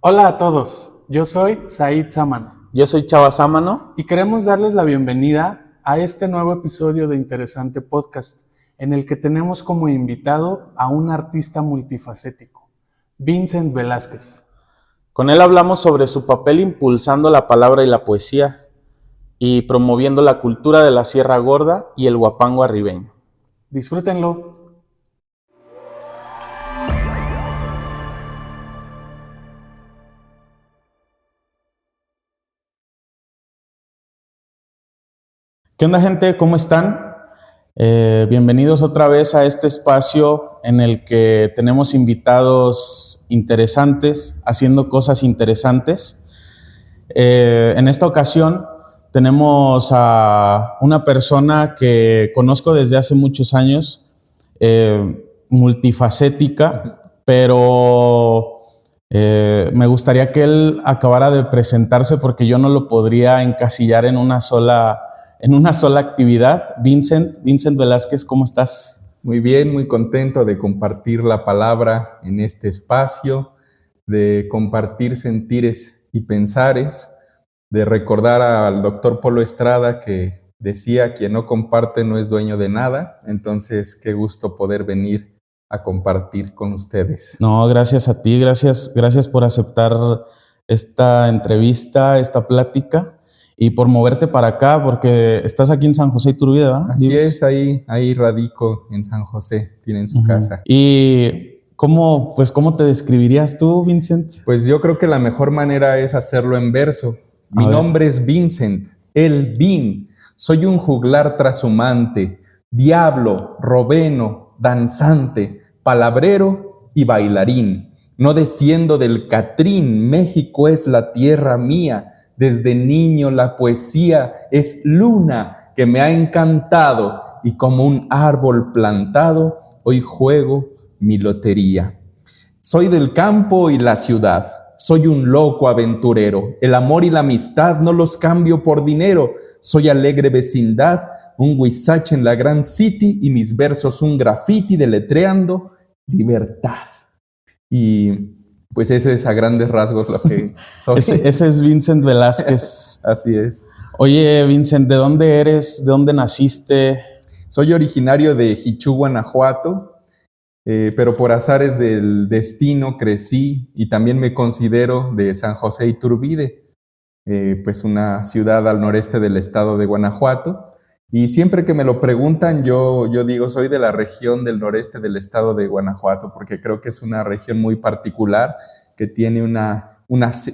Hola a todos, yo soy Said Sámano Yo soy Chava Sámano. y queremos darles la bienvenida a este nuevo episodio de Interesante Podcast, en el que tenemos como invitado a un artista multifacético, Vincent Velázquez. Con él hablamos sobre su papel impulsando la palabra y la poesía y promoviendo la cultura de la Sierra Gorda y el Huapango arribeño. Disfrútenlo. ¿Qué onda, gente? ¿Cómo están? Bienvenidos otra vez a este espacio en el que tenemos invitados interesantes haciendo cosas interesantes. En esta ocasión tenemos a una persona que conozco desde hace muchos años, multifacética, pero me gustaría que él acabara de presentarse porque yo no lo podría encasillar en una sola actividad. Vincent Velázquez, ¿cómo estás? Muy bien, muy contento de compartir la palabra en este espacio, de compartir sentires y pensares, de recordar al doctor Polo Estrada que decía, quien no comparte no es dueño de nada. Entonces, qué gusto poder venir a compartir con ustedes. No, gracias a ti, gracias por aceptar esta entrevista, esta plática y por moverte para acá, porque estás aquí en San José Iturbide, ¿verdad? Así ¿Vives? es, ahí radico en San José, tienen su casa. ¿Y cómo te describirías tú, Vincent? Pues yo creo que la mejor manera es hacerlo en verso. Mi nombre es Vincent, el Vin. Soy un juglar trashumante, diablo, robeno, danzante, palabrero y bailarín. No desciendo del Catrín, México es la tierra mía. Desde niño la poesía es luna que me ha encantado y como un árbol plantado, hoy juego mi lotería. Soy del campo y la ciudad, soy un loco aventurero, el amor y la amistad no los cambio por dinero, soy alegre vecindad, un huizache en la Grand City y mis versos un graffiti deletreando libertad. Y pues eso es a grandes rasgos lo que soy. Ese es Vincent Velázquez. Así es. Oye, Vincent, ¿de dónde eres? ¿De dónde naciste? Soy originario de Jichú, Guanajuato, pero por azares del destino crecí y también me considero de San José Iturbide, pues una ciudad al noreste del estado de Guanajuato. Y siempre que me lo preguntan, yo digo, soy de la región del noreste del estado de Guanajuato, porque creo que es una región muy particular, que tiene una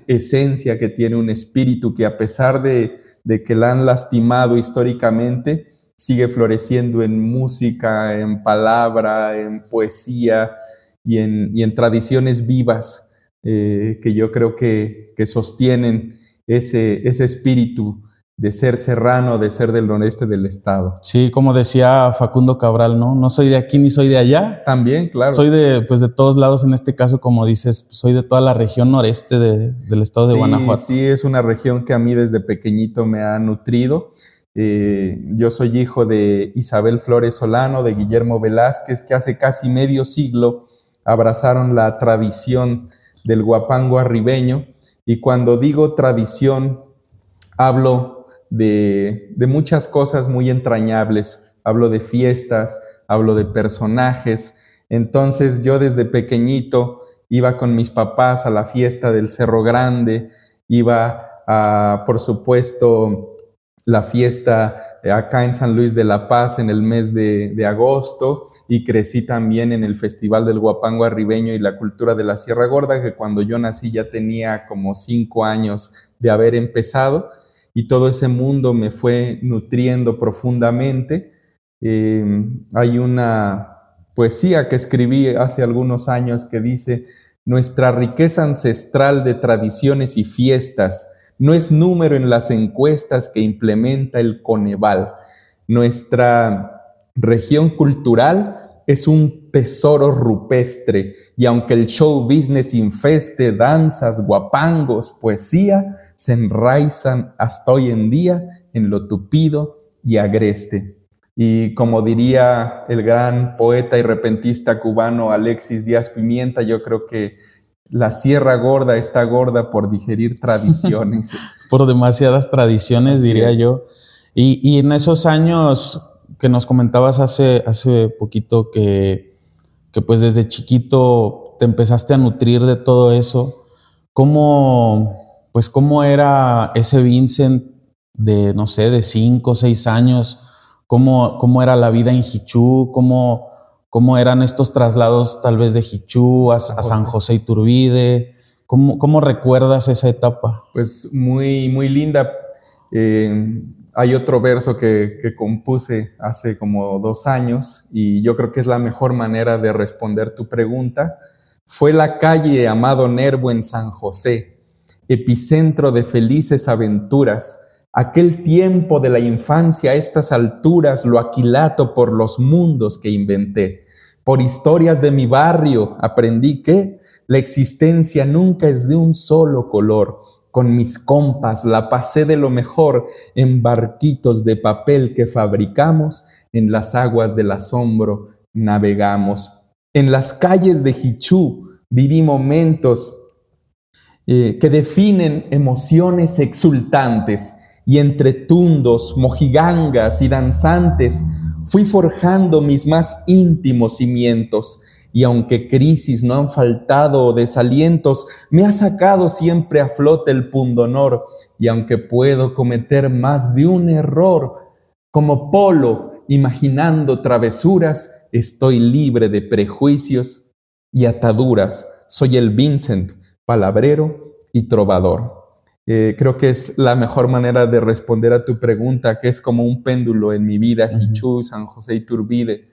esencia, que tiene un espíritu que a pesar de que la han lastimado históricamente, sigue floreciendo en música, en palabra, en poesía y en tradiciones vivas, que yo creo que sostienen ese espíritu de ser serrano, de ser del noreste del estado. Sí, como decía Facundo Cabral, ¿no? No soy de aquí ni soy de allá. También, claro. Soy de todos lados, en este caso, como dices, soy de toda la región noreste del estado de Guanajuato. Sí, es una región que a mí desde pequeñito me ha nutrido. Yo soy hijo de Isabel Flores Solano, de Guillermo Velázquez, que hace casi medio siglo abrazaron la tradición del huapango arribeño. Y cuando digo tradición, hablo de muchas cosas muy entrañables. Hablo de fiestas, hablo de personajes. Entonces yo desde pequeñito iba con mis papás a la fiesta del Cerro Grande, iba a, por supuesto, la fiesta acá en San Luis de la Paz en el mes de agosto, y crecí también en el Festival del Huapango Arribeño y la cultura de la Sierra Gorda, que cuando yo nací ya tenía como 5 años de haber empezado, y todo ese mundo me fue nutriendo profundamente. Hay una poesía que escribí hace algunos años que dice: nuestra riqueza ancestral de tradiciones y fiestas no es número en las encuestas que implementa el Coneval. Nuestra región cultural es un tesoro rupestre, y aunque el show business infeste danzas, guapangos, poesía, se enraizan hasta hoy en día en lo tupido y agreste. Y como diría el gran poeta y repentista cubano Alexis Díaz Pimienta, yo creo que la Sierra Gorda está gorda por digerir tradiciones. Por demasiadas tradiciones, Así diría es. yo. Y en esos años que nos comentabas hace poquito que pues desde chiquito te empezaste a nutrir de todo eso, ¿cómo era ese Vincent de, no sé, de 5 o 6 años? ¿Cómo era la vida en Jichú? ¿Cómo eran estos traslados tal vez de Jichú a San José Iturbide? ¿Cómo recuerdas esa etapa? Pues muy, muy linda. Hay otro verso que compuse hace como 2 años y yo creo que es la mejor manera de responder tu pregunta. Fue la calle Amado Nervo en San José, epicentro de felices aventuras. Aquel tiempo de la infancia a estas alturas lo aquilato por los mundos que inventé. Por historias de mi barrio aprendí que la existencia nunca es de un solo color. Con mis compas la pasé de lo mejor en barquitos de papel que fabricamos, en las aguas del asombro navegamos. En las calles de Jichú viví momentos que definen emociones exultantes y entre tundos, mojigangas y danzantes fui forjando mis más íntimos cimientos. Y aunque crisis no han faltado o desalientos, me ha sacado siempre a flote el pundonor. Y aunque puedo cometer más de un error, como polo, imaginando travesuras, estoy libre de prejuicios y ataduras. Soy el Vincent, palabrero y trovador. Creo que es la mejor manera de responder a tu pregunta, que es como un péndulo en mi vida, Jichú, San José Iturbide.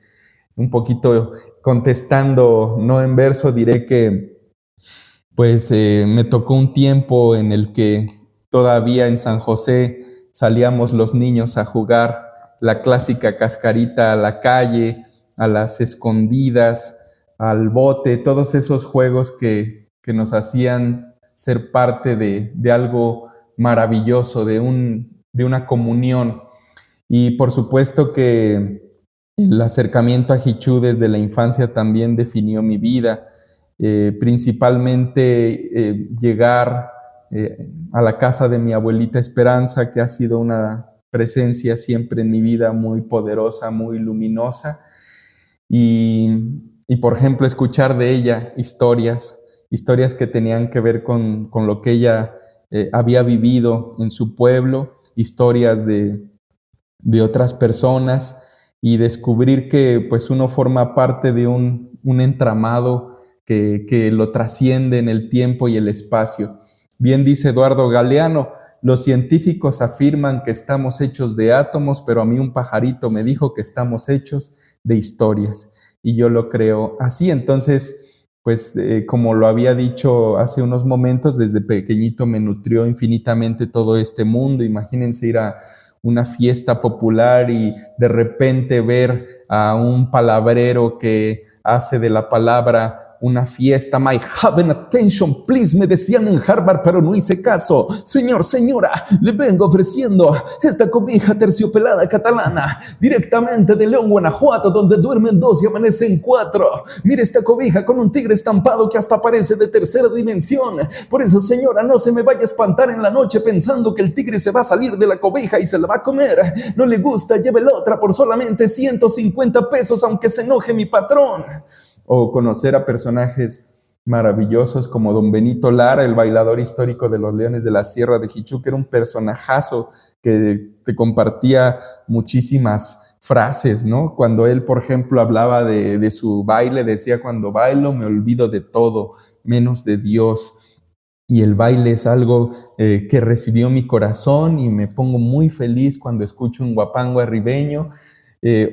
Un poquito contestando, no en verso, diré que pues me tocó un tiempo en el que todavía en San José salíamos los niños a jugar la clásica cascarita a la calle, a las escondidas, al bote, todos esos juegos que nos hacían ser parte de algo maravilloso, de una comunión. Y por supuesto que el acercamiento a Jichú desde la infancia también definió mi vida, principalmente llegar a la casa de mi abuelita Esperanza, que ha sido una presencia siempre en mi vida muy poderosa, muy luminosa, y por ejemplo escuchar de ella historias que tenían que ver con lo que ella había vivido en su pueblo, historias de otras personas, y descubrir que pues uno forma parte de un entramado que lo trasciende en el tiempo y el espacio. Bien dice Eduardo Galeano, los científicos afirman que estamos hechos de átomos, pero a mí un pajarito me dijo que estamos hechos de historias, y yo lo creo así. Entonces, pues como lo había dicho hace unos momentos, desde pequeñito me nutrió infinitamente todo este mundo. Imagínense ir a una fiesta popular y de repente ver a un palabrero que hace de la palabra una fiesta. My heaven attention, please, me decían en Harvard, pero no hice caso. Señor, señora, le vengo ofreciendo esta cobija terciopelada catalana, directamente de León, Guanajuato, donde duermen 2 y amanecen 4. Mire esta cobija con un tigre estampado que hasta parece de tercera dimensión. Por eso, señora, no se me vaya a espantar en la noche pensando que el tigre se va a salir de la cobija y se la va a comer. No le gusta, lleve la otra por solamente 150 pesos, aunque se enoje mi patrón. O conocer a personajes maravillosos como don Benito Lara, el bailador histórico de los Leones de la Sierra de Jichú, que era un personajazo que te compartía muchísimas frases, ¿no? Cuando él, por ejemplo, hablaba de su baile, decía: cuando bailo me olvido de todo, menos de Dios. Y el baile es algo que recibió mi corazón, y me pongo muy feliz cuando escucho un guapango arribeño,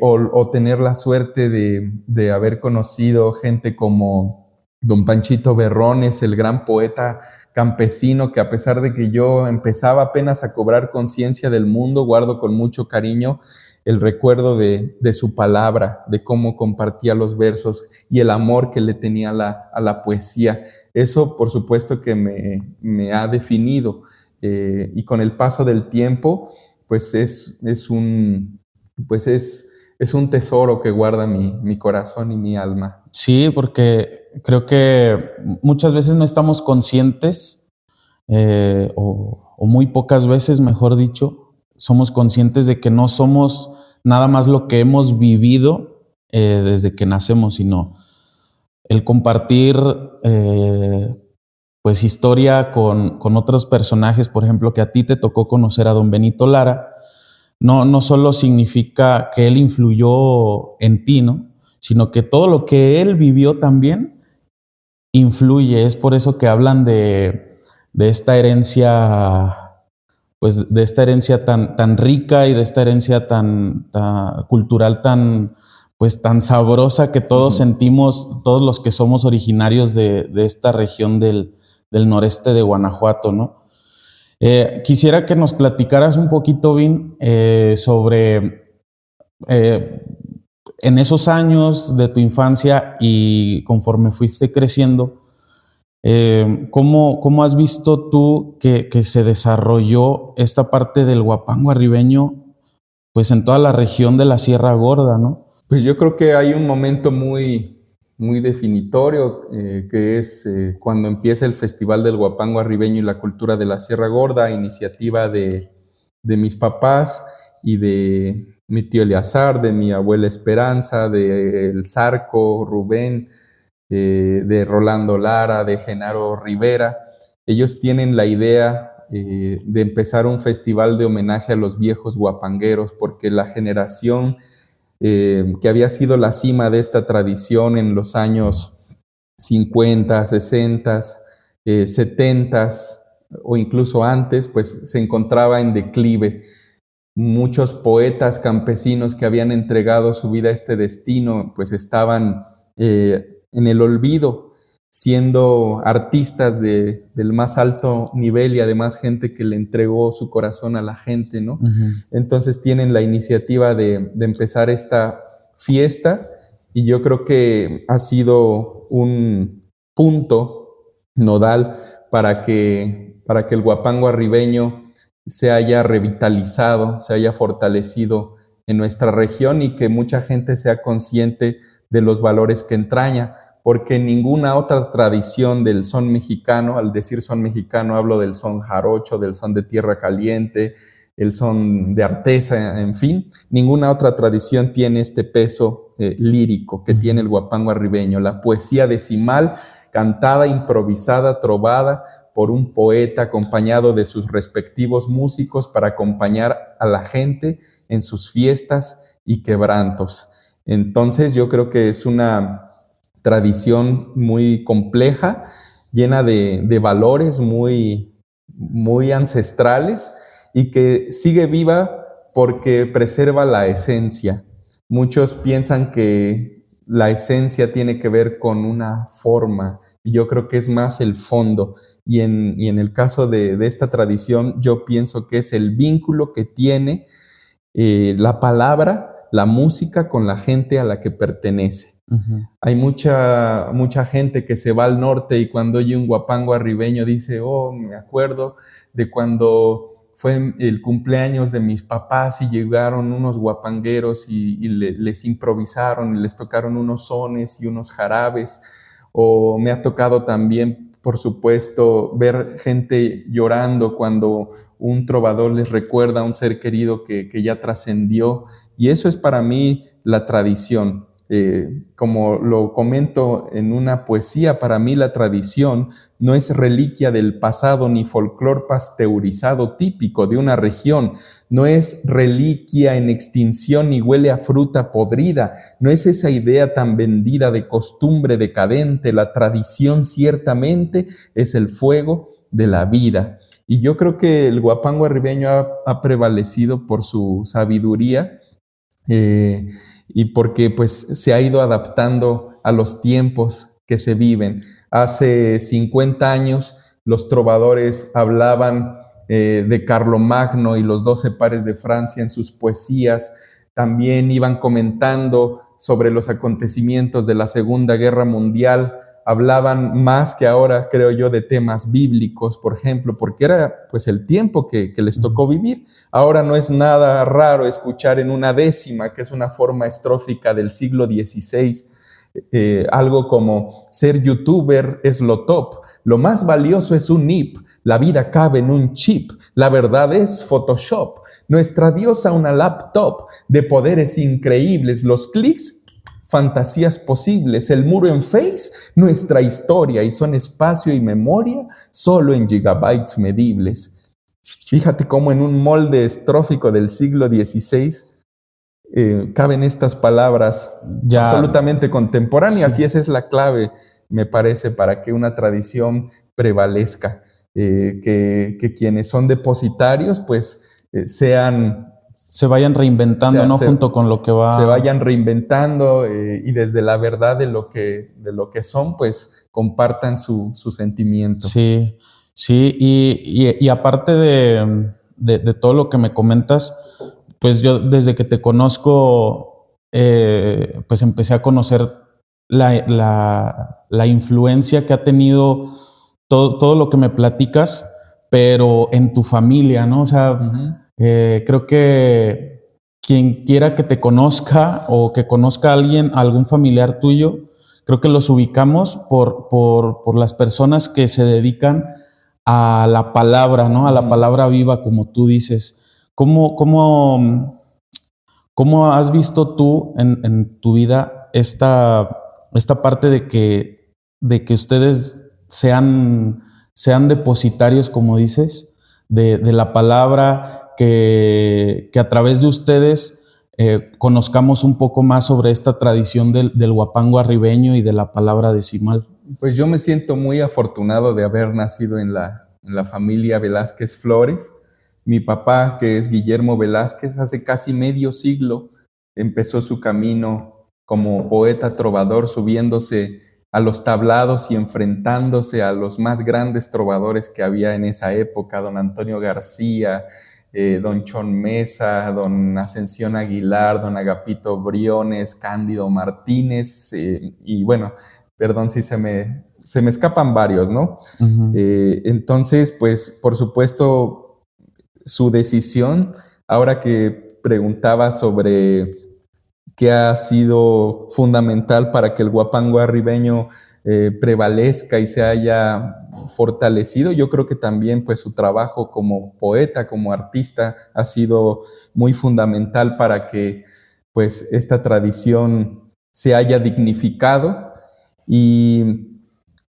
o tener la suerte de haber conocido gente como don Panchito Berrones, el gran poeta campesino, que a pesar de que yo empezaba apenas a cobrar conciencia del mundo, guardo con mucho cariño el recuerdo de su palabra, de cómo compartía los versos y el amor que le tenía a la poesía. Eso, por supuesto, que me ha definido, y con el paso del tiempo, pues es un tesoro que guarda mi corazón y mi alma. Sí, porque creo que muchas veces no estamos conscientes, o muy pocas veces, mejor dicho, somos conscientes de que no somos nada más lo que hemos vivido desde que nacemos, sino el compartir pues historia con otros personajes, por ejemplo, que a ti te tocó conocer a don Benito Lara, no solo significa que él influyó en ti, ¿no? Sino que todo lo que él vivió también influye. Es por eso que hablan de esta herencia, pues de esta herencia tan rica y de esta herencia tan cultural, pues tan sabrosa que todos sentimos, todos los que somos originarios de esta región del noreste de Guanajuato, ¿no? Quisiera que nos platicaras un poquito, Vin, sobre en esos años de tu infancia y conforme fuiste creciendo, ¿cómo has visto tú que se desarrolló esta parte del huapango arribeño, pues en toda la región de la Sierra Gorda, ¿no? Pues yo creo que hay un momento muy definitorio, que es cuando empieza el Festival del Huapango Arribeño y la Cultura de la Sierra Gorda, iniciativa de mis papás y de mi tío Eleazar, de mi abuela Esperanza, de El Zarco, Rubén, de Rolando Lara, de Genaro Rivera. Ellos tienen la idea de empezar un festival de homenaje a los viejos huapangueros, porque la generación que había sido la cima de esta tradición en los años 50, 60, 70 o incluso antes, pues se encontraba en declive. Muchos poetas campesinos que habían entregado su vida a este destino, pues estaban en el olvido, siendo artistas del más alto nivel y además gente que le entregó su corazón a la gente, ¿no? Entonces tienen la iniciativa de empezar esta fiesta y yo creo que ha sido un punto nodal para que el huapango arribeño se haya revitalizado, se haya fortalecido en nuestra región y que mucha gente sea consciente de los valores que entraña, porque ninguna otra tradición del son mexicano, al decir son mexicano hablo del son jarocho, del son de tierra caliente, el son de artesa, en fin, ninguna otra tradición tiene este peso lírico que tiene el huapango arribeño, la poesía decimal, cantada, improvisada, trovada por un poeta acompañado de sus respectivos músicos para acompañar a la gente en sus fiestas y quebrantos. Entonces yo creo que es una tradición muy compleja, llena de valores muy ancestrales y que sigue viva porque preserva la esencia. Muchos piensan que la esencia tiene que ver con una forma y yo creo que es más el fondo. Y en el caso de esta tradición, yo pienso que es el vínculo que tiene la palabra, la música con la gente a la que pertenece. Hay mucha gente que se va al norte y cuando oye un huapango arribeño dice, oh, me acuerdo de cuando fue el cumpleaños de mis papás y llegaron unos huapangueros y les improvisaron y les tocaron unos sones y unos jarabes. O me ha tocado también, por supuesto, ver gente llorando cuando un trovador les recuerda a un ser querido que ya trascendió. Y eso es para mí la tradición. Como lo comento en una poesía, para mí la tradición no es reliquia del pasado ni folclor pasteurizado típico de una región, no es reliquia en extinción ni huele a fruta podrida, no es esa idea tan vendida de costumbre decadente. La tradición ciertamente es el fuego de la vida. Y yo creo que el huapango arribeño ha prevalecido por su sabiduría, y porque pues se ha ido adaptando a los tiempos que se viven. Hace 50 años los trovadores hablaban de Carlomagno y los 12 pares de Francia en sus poesías. También iban comentando sobre los acontecimientos de la Segunda Guerra Mundial. Hablaban más que ahora, creo yo, de temas bíblicos, por ejemplo, porque era pues el tiempo que les tocó vivir. Ahora no es nada raro escuchar en una décima, que es una forma estrófica del siglo XVI, algo como ser youtuber es lo top, lo más valioso es un NIP, la vida cabe en un chip, la verdad es Photoshop, nuestra diosa una laptop de poderes increíbles, los clics, fantasías posibles, el muro en Face, nuestra historia, y son espacio y memoria solo en gigabytes medibles. Fíjate cómo en un molde estrófico del siglo XVI caben estas palabras Ya, absolutamente contemporáneas, sí. y esa es la clave, me parece, para que una tradición prevalezca, que quienes son depositarios pues Se vayan reinventando, ¿no? se, Junto con lo que se va. vayan reinventando, y desde la verdad de lo que son, pues compartan su sentimiento. Sí, sí, y aparte de todo lo que me comentas, pues yo desde que te conozco, pues empecé a conocer la influencia que ha tenido todo lo que me platicas, pero en tu familia, ¿no? O sea, Uh-huh. creo que quien quiera que te conozca o que conozca a alguien, a algún familiar tuyo, creo que los ubicamos por las personas que se dedican a la palabra, ¿no? A la palabra viva, como tú dices. ¿Cómo has visto tú en tu vida esta parte de que ustedes sean depositarios, como dices, de la palabra, que a través de ustedes conozcamos un poco más sobre esta tradición del huapango arribeño y de la palabra decimal? Pues yo me siento muy afortunado de haber nacido en la familia Velázquez Flores. Mi papá, que es Guillermo Velázquez, hace casi medio siglo empezó su camino como poeta trovador, subiéndose a los tablados y enfrentándose a los más grandes trovadores que había en esa época, don Antonio García, don Chon Mesa, don Ascensión Aguilar, don Agapito Briones, Cándido Martínez, y bueno, perdón si se me escapan varios, ¿no? Uh-huh. Entonces, pues, por supuesto, su decisión, ahora que preguntaba sobre qué ha sido fundamental para que el huapango arribeño prevalezca y se haya fortalecido, yo creo que también pues su trabajo como poeta, como artista, ha sido muy fundamental para que pues esta tradición se haya dignificado. Y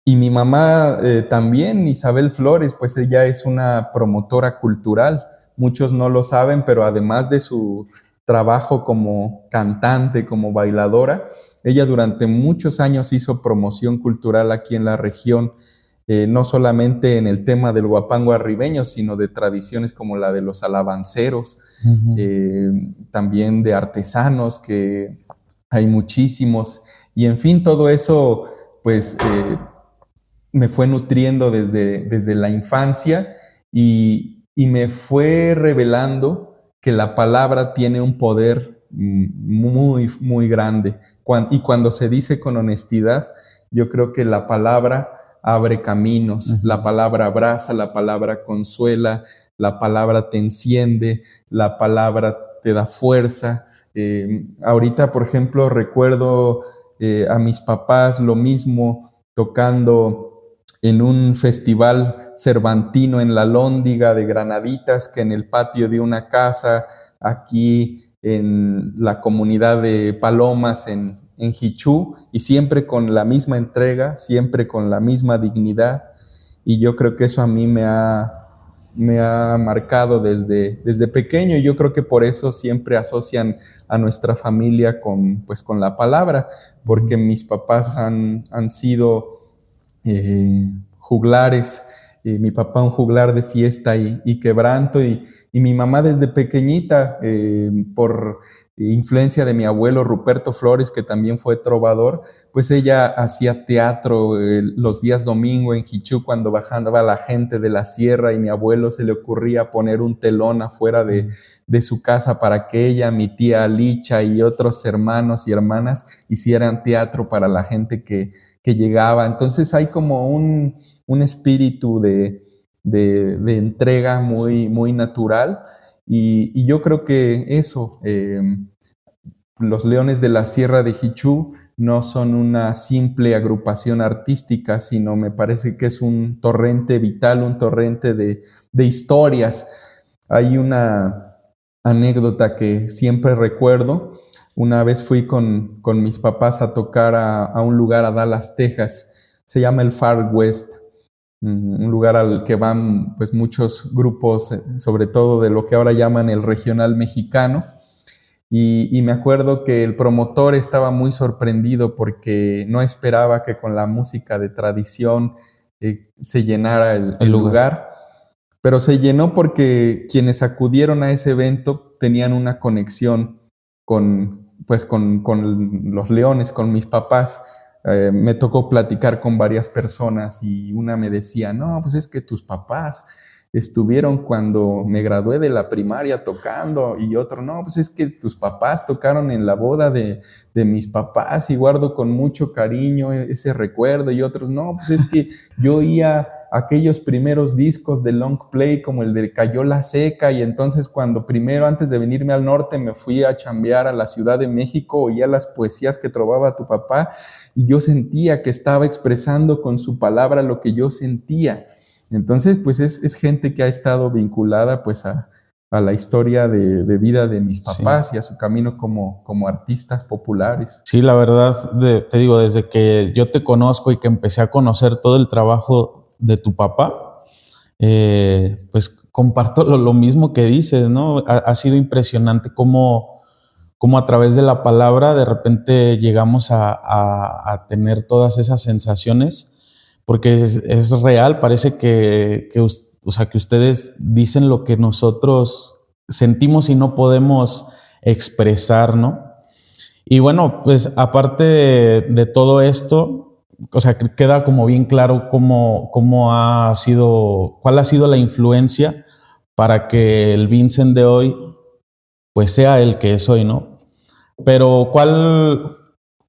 mi mamá también, Isabel Flores, pues ella es una promotora cultural. Muchos no lo saben, pero además de su trabajo como cantante, como bailadora, ella durante muchos años hizo promoción cultural aquí en la región, no solamente en el tema del huapango arribeño, sino de tradiciones como la de los alabanceros, también de artesanos, que hay muchísimos, y en fin, todo eso pues me fue nutriendo desde la infancia, y me fue revelando que la palabra tiene un poder muy, muy grande. Y cuando se dice con honestidad, yo creo que la palabra abre caminos, la palabra abraza, la palabra consuela, la palabra te enciende, la palabra te da fuerza. Ahorita, por ejemplo, recuerdo a mis papás lo mismo tocando en un festival cervantino en la Lóndiga de Granaditas, que en el patio de una casa aquí en la comunidad de Palomas en Jichú, y siempre con la misma entrega, siempre con la misma dignidad. Y yo creo que eso a mí me ha marcado desde pequeño, y yo creo que por eso siempre asocian a nuestra familia con la palabra, porque mis papás han sido juglares, mi papá un juglar de fiesta y quebranto, y mi mamá desde pequeñita, por influencia de mi abuelo Ruperto Flores, que también fue trovador, pues ella hacía teatro los días domingo en Jichú, cuando bajaba la gente de la sierra, y mi abuelo se le ocurría poner un telón afuera de su casa para que ella, mi tía Licha y otros hermanos y hermanas hicieran teatro para la gente que llegaba. Entonces hay como un espíritu de entrega muy, muy natural, y yo creo que eso los Leones de la Sierra de Jichú no son una simple agrupación artística, sino me parece que es un torrente vital, un torrente de historias. Hay una anécdota que siempre recuerdo. Una vez fui con mis papás a tocar a un lugar a Dallas, Texas. Se llama el Far West, un lugar al que van pues muchos grupos, sobre todo de lo que ahora llaman el regional mexicano. Y me acuerdo que el promotor estaba muy sorprendido porque no esperaba que con la música de tradición se llenara el lugar. Pero se llenó porque quienes acudieron a ese evento tenían una conexión con los Leones, con mis papás. Me tocó platicar con varias personas y una me decía, no, pues es que tus papás estuvieron cuando me gradué de la primaria tocando, y otro, no, pues es que tus papás tocaron en la boda de mis papás y guardo con mucho cariño ese recuerdo, y otros, no, pues es que yo oía aquellos primeros discos de long play como el de Cayola Seca, y entonces cuando primero antes de venirme al norte me fui a chambear a la Ciudad de México, oía las poesías que trovaba tu papá y yo sentía que estaba expresando con su palabra lo que yo sentía. Entonces, pues es gente que ha estado vinculada pues a la historia de vida de mis papás, sí, y a su camino como artistas populares. Sí, la verdad, te digo, desde que yo te conozco y que empecé a conocer todo el trabajo de tu papá, pues comparto lo mismo que dices, ¿no? Ha sido impresionante cómo a través de la palabra de repente llegamos a tener todas esas sensaciones, porque es real, parece que ustedes dicen lo que nosotros sentimos y no podemos expresar, ¿no? Y bueno, pues aparte de todo esto, o sea, queda como bien claro cuál ha sido la influencia para que el Vincent de hoy pues sea el que es hoy, ¿no? Pero ¿cuál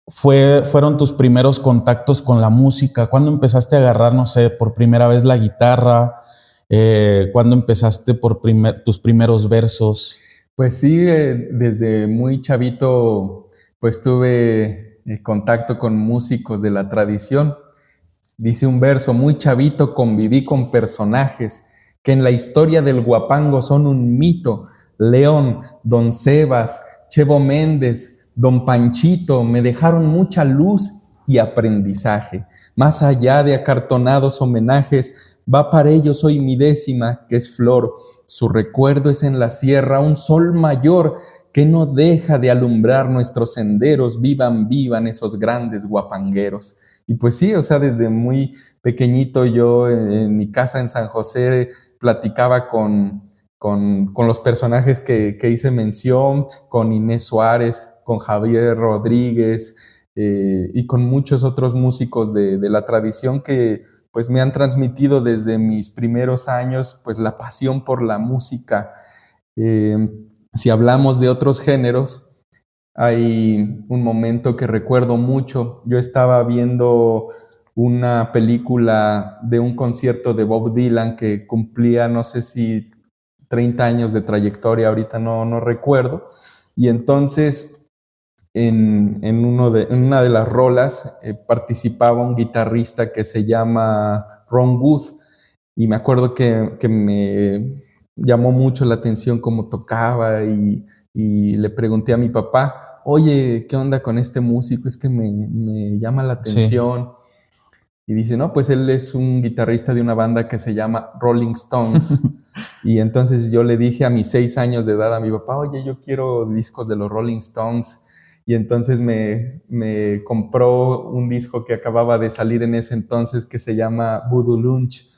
fueron tus primeros contactos con la música? ¿Cuándo empezaste a agarrar, no sé, por primera vez la guitarra? ¿Cuándo empezaste por tus primeros versos? Pues sí, desde muy chavito pues tuve contacto con músicos de la tradición. Dice un verso, muy chavito conviví con personajes que en la historia del guapango son un mito. León, Don Sebas, Chevo Méndez, Don Panchito me dejaron mucha luz y aprendizaje. Más allá de acartonados homenajes, va para ellos hoy mi décima, que es flor. Su recuerdo es en la sierra un sol mayor que no deja de alumbrar nuestros senderos. Vivan, vivan esos grandes guapangueros. Y pues sí, o sea, desde muy pequeñito yo en mi casa en San José platicaba con los personajes que hice mención, con Inés Suárez, con Javier Rodríguez y con muchos otros músicos de la tradición que pues me han transmitido desde mis primeros años pues la pasión por la música. Si hablamos de otros géneros, hay un momento que recuerdo mucho. Yo estaba viendo una película de un concierto de Bob Dylan que cumplía, no sé si 30 años de trayectoria, ahorita no recuerdo. Y entonces en una de las rolas participaba un guitarrista que se llama Ron Wood. Y me acuerdo que me llamó mucho la atención cómo tocaba y le pregunté a mi papá, oye, ¿qué onda con este músico? Es que me llama la atención. Sí. Y dice, no, pues él es un guitarrista de una banda que se llama Rolling Stones. Y entonces yo le dije a mis 6 años de edad a mi papá, oye, yo quiero discos de los Rolling Stones. Y entonces me compró un disco que acababa de salir en ese entonces que se llama Voodoo Lunch.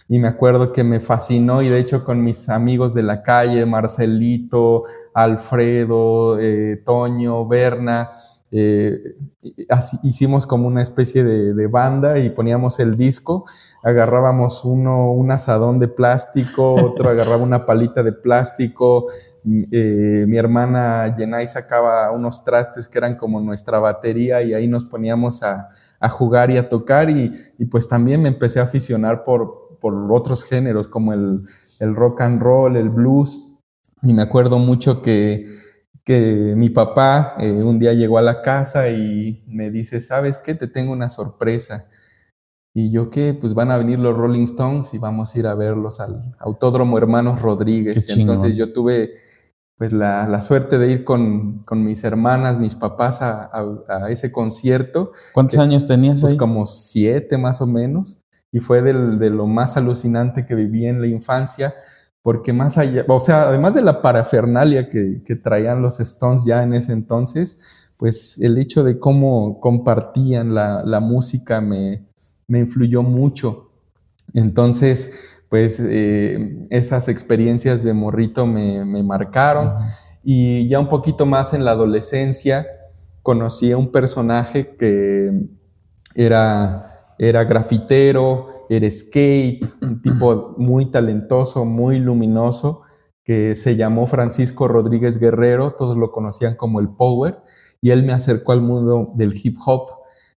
Y me acuerdo que me fascinó, y de hecho con mis amigos de la calle, Marcelito, Alfredo, Toño, Berna, hicimos como una especie de banda y poníamos el disco, agarrábamos un asadón de plástico, otro agarraba una palita de plástico, mi hermana Yenay sacaba unos trastes que eran como nuestra batería y ahí nos poníamos a jugar y a tocar y pues también me empecé a aficionar por otros géneros como el rock and roll, el blues, y me acuerdo mucho que que mi papá un día llegó a la casa y me dice, ¿sabes qué? Te tengo una sorpresa. Y yo, ¿qué? Pues van a venir los Rolling Stones y vamos a ir a verlos al Autódromo Hermanos Qué Rodríguez. Entonces chingón. yo tuve pues la suerte de ir con mis hermanas, mis papás a ese concierto, ¿Cuántos que, años tenías pues ahí? como 7 más o menos, y fue de lo más alucinante que viví en la infancia, porque más allá, o sea, además de la parafernalia que traían los Stones ya en ese entonces, pues el hecho de cómo compartían la música me influyó mucho. Entonces, pues esas experiencias de morrito me marcaron. Ujú. Y ya un poquito más en la adolescencia conocí a un personaje que era grafitero, era skate, un tipo muy talentoso, muy luminoso, que se llamó Francisco Rodríguez Guerrero, todos lo conocían como el Power, y él me acercó al mundo del hip hop,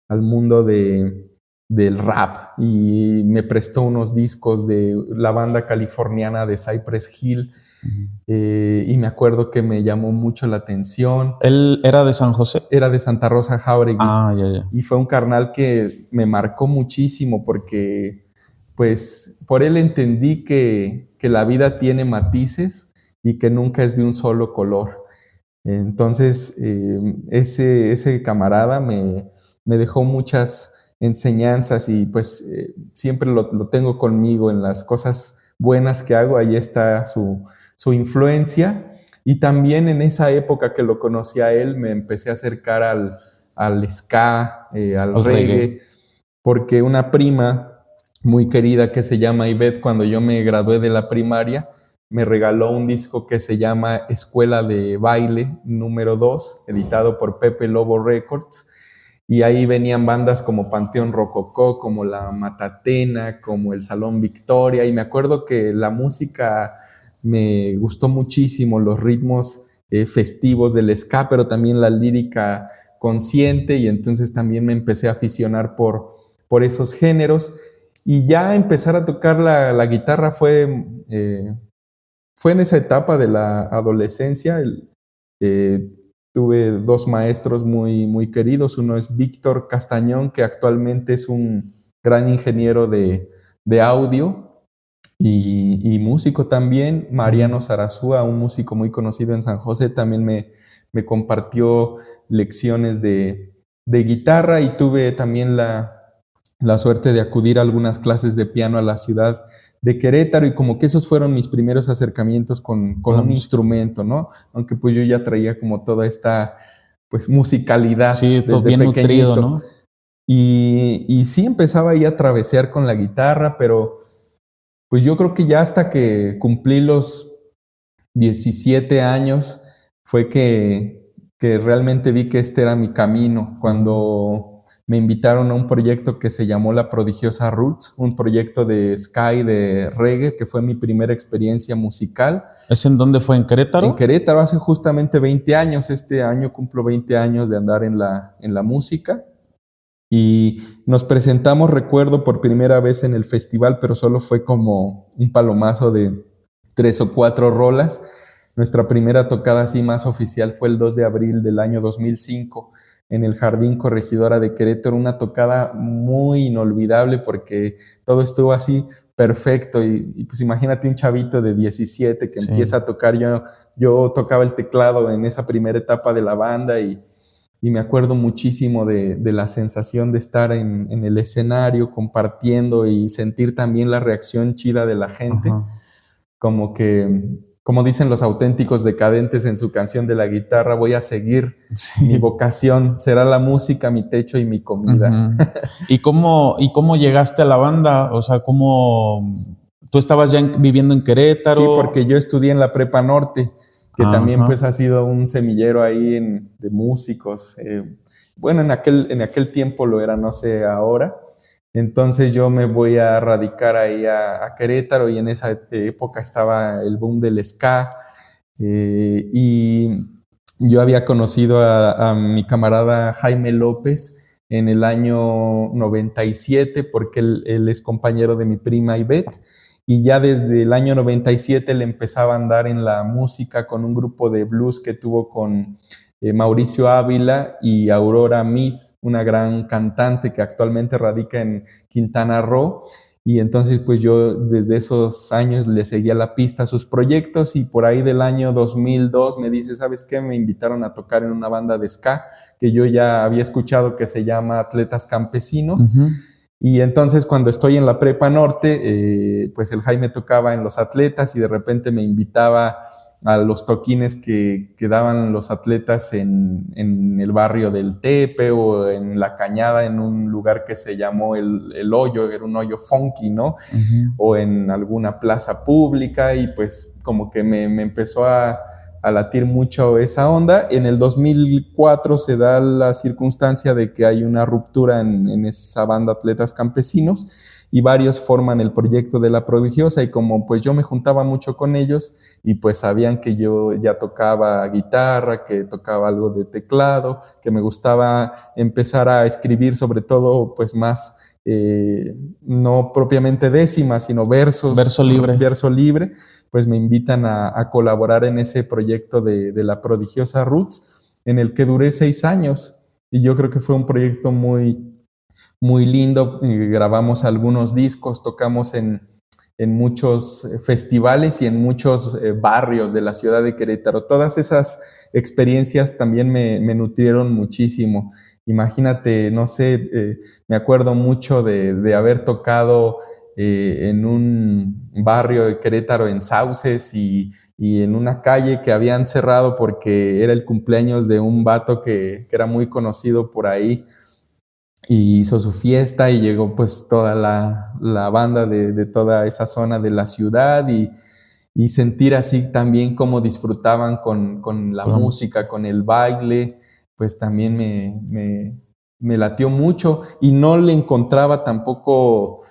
al mundo del rap, y me prestó unos discos de la banda californiana de Cypress Hill, Ujú. y me acuerdo que me llamó mucho la atención. ¿Él era de San José? Era de Santa Rosa Jáuregui, Ah, ya. y fue un carnal que me marcó muchísimo porque pues por él entendí que la vida tiene matices y que nunca es de un solo color. Entonces, ese camarada me dejó muchas enseñanzas y pues siempre lo tengo conmigo en las cosas buenas que hago, ahí está su influencia. Y también en esa época que lo conocí a él, me empecé a acercar al ska, al Al reggae. reggae, porque una prima muy querida que se llama Ivette, cuando yo me gradué de la primaria, me regaló un disco que se llama Escuela de Baile número 2, editado por Pepe Lobo Records. Y ahí venían bandas como Panteón Rococó, como La Matatena, como el Salón Victoria. Y me acuerdo que la música me gustó muchísimo, los ritmos festivos del ska, pero también la lírica consciente. Y entonces también me empecé a aficionar por esos géneros. Y ya empezar a tocar la guitarra fue en esa etapa de la adolescencia. Eh, tuve 2 maestros muy queridos. Uno es Víctor Castañón, que actualmente es un gran ingeniero de audio y músico también. Mariano Zarazúa, un músico muy conocido en San José, también me compartió lecciones de guitarra, y tuve también la suerte de acudir a algunas clases de piano a la ciudad de Querétaro, y como que esos fueron mis primeros acercamientos con La un música. instrumento, ¿no? Aunque pues yo ya traía como toda esta pues musicalidad Sí, todo desde bien nutrido, pequeñito. ¿no? Y sí empezaba ahí a travesear con la guitarra, pero pues yo creo que ya hasta que cumplí los 17 años fue que realmente vi que este era mi camino. Cuando me invitaron a un proyecto que se llamó La Prodigiosa Roots, un proyecto de ska y de reggae, que fue mi primera experiencia musical. ¿Es en dónde fue? ¿En En Querétaro? Querétaro hace justamente 20 años, este año cumplo 20 años de andar en la música. Y nos presentamos, recuerdo, por primera vez en el festival, pero solo fue como un palomazo de 3 o 4 rolas. Nuestra primera tocada así más oficial fue el 2 de abril del año 2005 en el Jardín Corregidora de Querétaro, una tocada muy inolvidable porque todo estuvo así perfecto, y pues imagínate un chavito de 17 que Sí. empieza a tocar. Yo tocaba el teclado en esa primera etapa de la banda, y me acuerdo muchísimo de la sensación de estar en el escenario compartiendo y sentir también la reacción chida de la gente, Ajá. como que, como dicen los Auténticos Decadentes en su canción de la guitarra, voy a seguir, mi Sí. vocación será la música, mi techo y mi comida. Ujú. ¿Y cómo llegaste a la banda? O sea, ¿cómo tú estabas ya viviendo en Sí, Querétaro? porque yo estudié en la Prepa Norte, que también Ajá. pues ha sido un semillero ahí de músicos. Bueno, en aquel tiempo lo era, no sé ahora. Entonces yo me voy a radicar ahí a Querétaro, y en esa época estaba el boom del ska, y yo había conocido a mi camarada Jaime López en el año 97 porque él es compañero de mi prima Ivette, y ya desde el año 97 le empezaba a andar en la música con un grupo de blues que tuvo con Mauricio Ávila y Aurora Mead, una gran cantante que actualmente radica en Quintana Roo. Y entonces pues yo desde esos años le seguía la pista a sus proyectos, y por ahí del año 2002 me dice, ¿sabes qué? Me invitaron a tocar en una banda de ska que yo ya había escuchado, que se llama Atletas Campesinos. Y entonces cuando estoy en la Prepa Norte, pues el Jaime tocaba en Los Atletas y de repente me invitaba a los toquines que daban los atletas en el barrio del Tepe o en La Cañada, en un lugar que se llamó el Hoyo, era un hoyo funky, ¿no? O en alguna plaza pública, y pues como que me empezó a latir mucho esa onda. En el 2004 se da la circunstancia de que hay una ruptura en esa banda Atletas Campesinos, y varios forman el proyecto de La Prodigiosa, y como pues yo me juntaba mucho con ellos y pues sabían que yo ya tocaba guitarra, que tocaba algo de teclado, que me gustaba empezar a escribir sobre todo pues más no propiamente décimas, sino versos, verso libre, pues me invitan a colaborar en ese proyecto de La Prodigiosa Roots, en el que duré 6 años, y yo creo que fue un proyecto muy lindo. Grabamos algunos discos, tocamos en muchos festivales y en muchos barrios de la ciudad de Querétaro. Todas esas experiencias también me nutrieron muchísimo. Imagínate, no sé, me acuerdo mucho de haber tocado en un barrio de Querétaro, en Sauces, y en una calle que habían cerrado porque era el cumpleaños de un vato que era muy conocido por ahí, y hizo su fiesta y llegó pues toda la banda de toda esa zona de la ciudad, y sentir así también cómo disfrutaban con la música, con el baile, pues también me latió mucho, y no le encontraba tampoco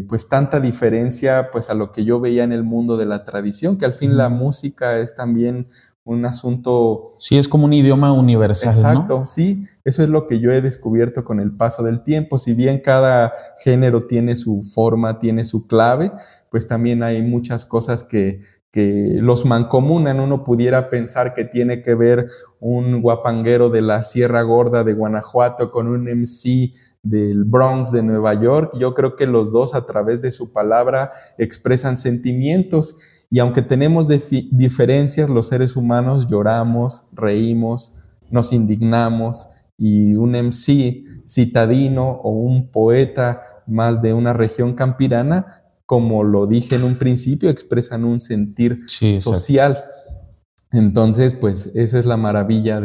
pues tanta diferencia pues a lo que yo veía en el mundo de la tradición, que al fin la música es también un asunto. Sí, es como un idioma universal, Exacto, ¿no? sí, eso es lo que yo he descubierto con el paso del tiempo. Si bien cada género tiene su forma, tiene su clave, pues también hay muchas cosas que los mancomunan. Uno pudiera pensar que tiene que ver un guapanguero de la Sierra Gorda de Guanajuato con un MC del Bronx de Nueva York. Yo creo que los dos, a través de su palabra, expresan sentimientos. Y aunque tenemos diferencias, los seres humanos lloramos, reímos, nos indignamos, y un MC citadino o un poeta más de una región campirana, como lo dije en un principio, expresan un sentir social. Entonces, pues esa es la maravilla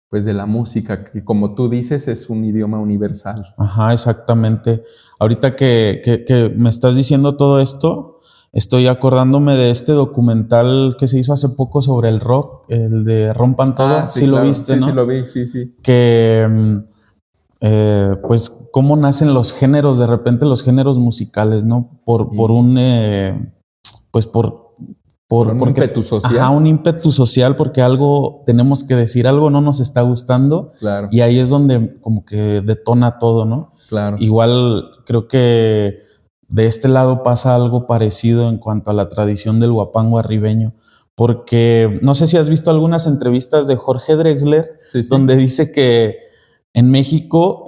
pues, de la música, que como tú dices, es un idioma universal. Ajá, exactamente. Ahorita que me estás diciendo todo esto, estoy acordándome de este documental que se hizo hace poco sobre el rock, el de Rompan Todo. Sí, claro. Lo viste, sí, ¿no? Sí, lo vi, sí. Que, pues, cómo nacen los géneros, de repente los géneros musicales, ¿no? Por un, pues, por un ímpetu social. Ajá, un ímpetu social, porque algo, tenemos que decir, algo no nos está gustando. Claro. Y ahí es donde como que detona todo, ¿no? Claro. Igual creo que de este lado pasa algo parecido en cuanto a la tradición del huapango arribeño, porque no sé si has visto algunas entrevistas de Jorge Drexler, donde dice que en México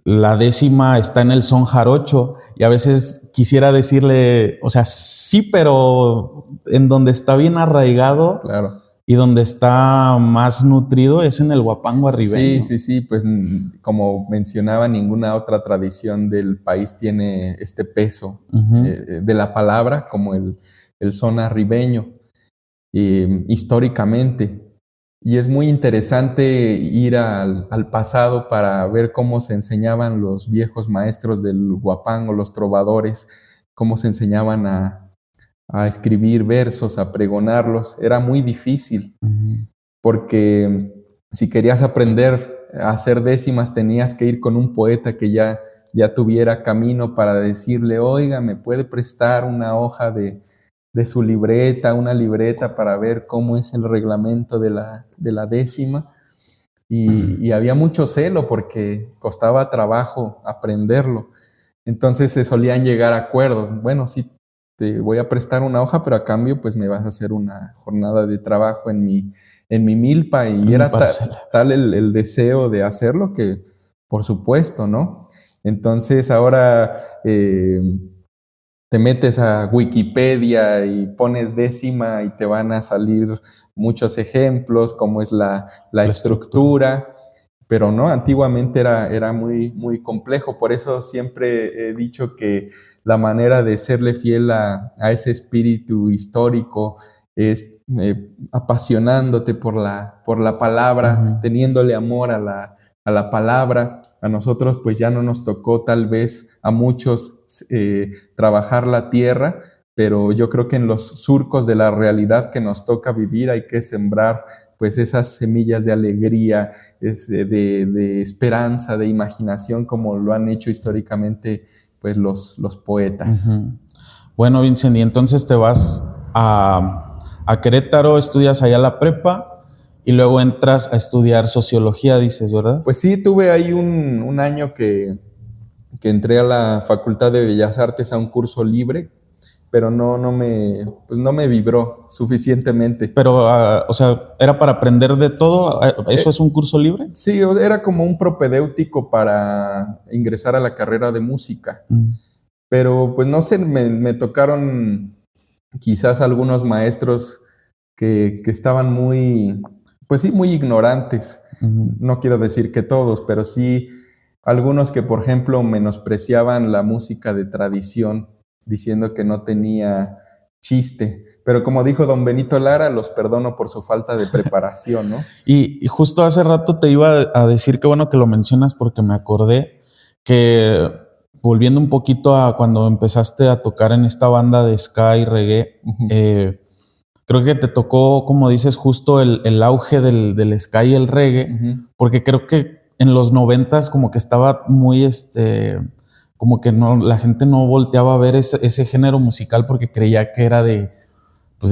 la décima está en el son jarocho, y a veces quisiera decirle, o sea, sí, pero en donde está bien arraigado, claro, y donde está más nutrido es en el huapango arribeño. Sí, pues como mencionaba, ninguna otra tradición del país tiene este peso de la palabra como el son arribeño, históricamente. Y es muy interesante ir al pasado para ver cómo se enseñaban los viejos maestros del huapango, los trovadores, cómo se enseñaban a escribir versos, a pregonarlos. Era muy difícil, porque si querías aprender a hacer décimas tenías que ir con un poeta que ya tuviera camino para decirle, oiga, ¿me puede prestar una hoja de su libreta, una libreta para ver cómo es el reglamento de la décima? Y había mucho celo porque costaba trabajo aprenderlo. Entonces se solían llegar a acuerdos. Bueno, sí, te voy a prestar una hoja, pero a cambio pues me vas a hacer una jornada de trabajo en mi milpa. Y En era parcela. tal el deseo de hacerlo que, por supuesto, ¿no? Entonces ahora te metes a Wikipedia y pones décima y te van a salir muchos ejemplos, como es la estructura. Pero no, antiguamente era muy, muy complejo. Por eso siempre he dicho que la manera de serle fiel a ese espíritu histórico es apasionándote por la palabra, teniéndole amor a la palabra. A nosotros pues ya no nos tocó tal vez a muchos trabajar la tierra, pero yo creo que en los surcos de la realidad que nos toca vivir hay que sembrar pues esas semillas de alegría, de esperanza, de imaginación, como lo han hecho históricamente pues los poetas. Bueno, Vincent, y entonces te vas a Querétaro, estudias allá la prepa y luego entras a estudiar sociología, dices, ¿verdad? Pues sí, tuve ahí un año que entré a la Facultad de Bellas Artes a un curso libre, pero no me vibró suficientemente. Pero, o sea, ¿era para aprender de todo? ¿Eso es un curso libre? Sí, era como un propedéutico para ingresar a la carrera de música. Pero pues no sé, me tocaron quizás algunos maestros que estaban muy, pues sí, muy ignorantes. No quiero decir que todos, pero sí algunos que, por ejemplo, menospreciaban la música de tradición, diciendo que no tenía chiste. Pero como dijo don Benito Lara, los perdono por su falta de preparación, ¿no? Y justo hace rato te iba a decir, qué bueno que lo mencionas porque me acordé que, volviendo un poquito a cuando empezaste a tocar en esta banda de ska y reggae, creo que te tocó, como dices, justo el auge del ska y el reggae, porque creo que en los 90s como que estaba muy, como que no, la gente no volteaba a ver ese género musical porque creía que era de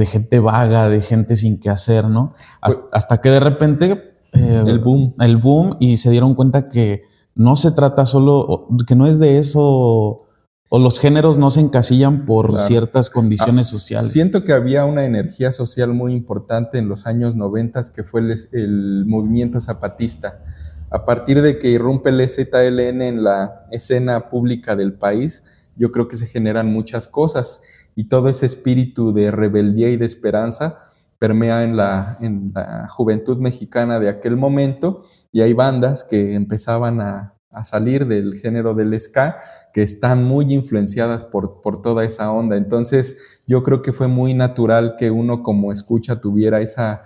gente vaga, de gente sin qué hacer, ¿no? Hasta que de repente el boom, y se dieron cuenta que no se trata solo, que no es de eso, o los géneros no se encasillan por ciertas condiciones sociales. Siento que había una energía social muy importante en los años 90 que fue el movimiento zapatista. A partir de que irrumpe el EZLN en la escena pública del país, yo creo que se generan muchas cosas y todo ese espíritu de rebeldía y de esperanza permea en la juventud mexicana de aquel momento, y hay bandas que empezaban a salir del género del ska que están muy influenciadas por toda esa onda. Entonces yo creo que fue muy natural que uno como escucha tuviera esa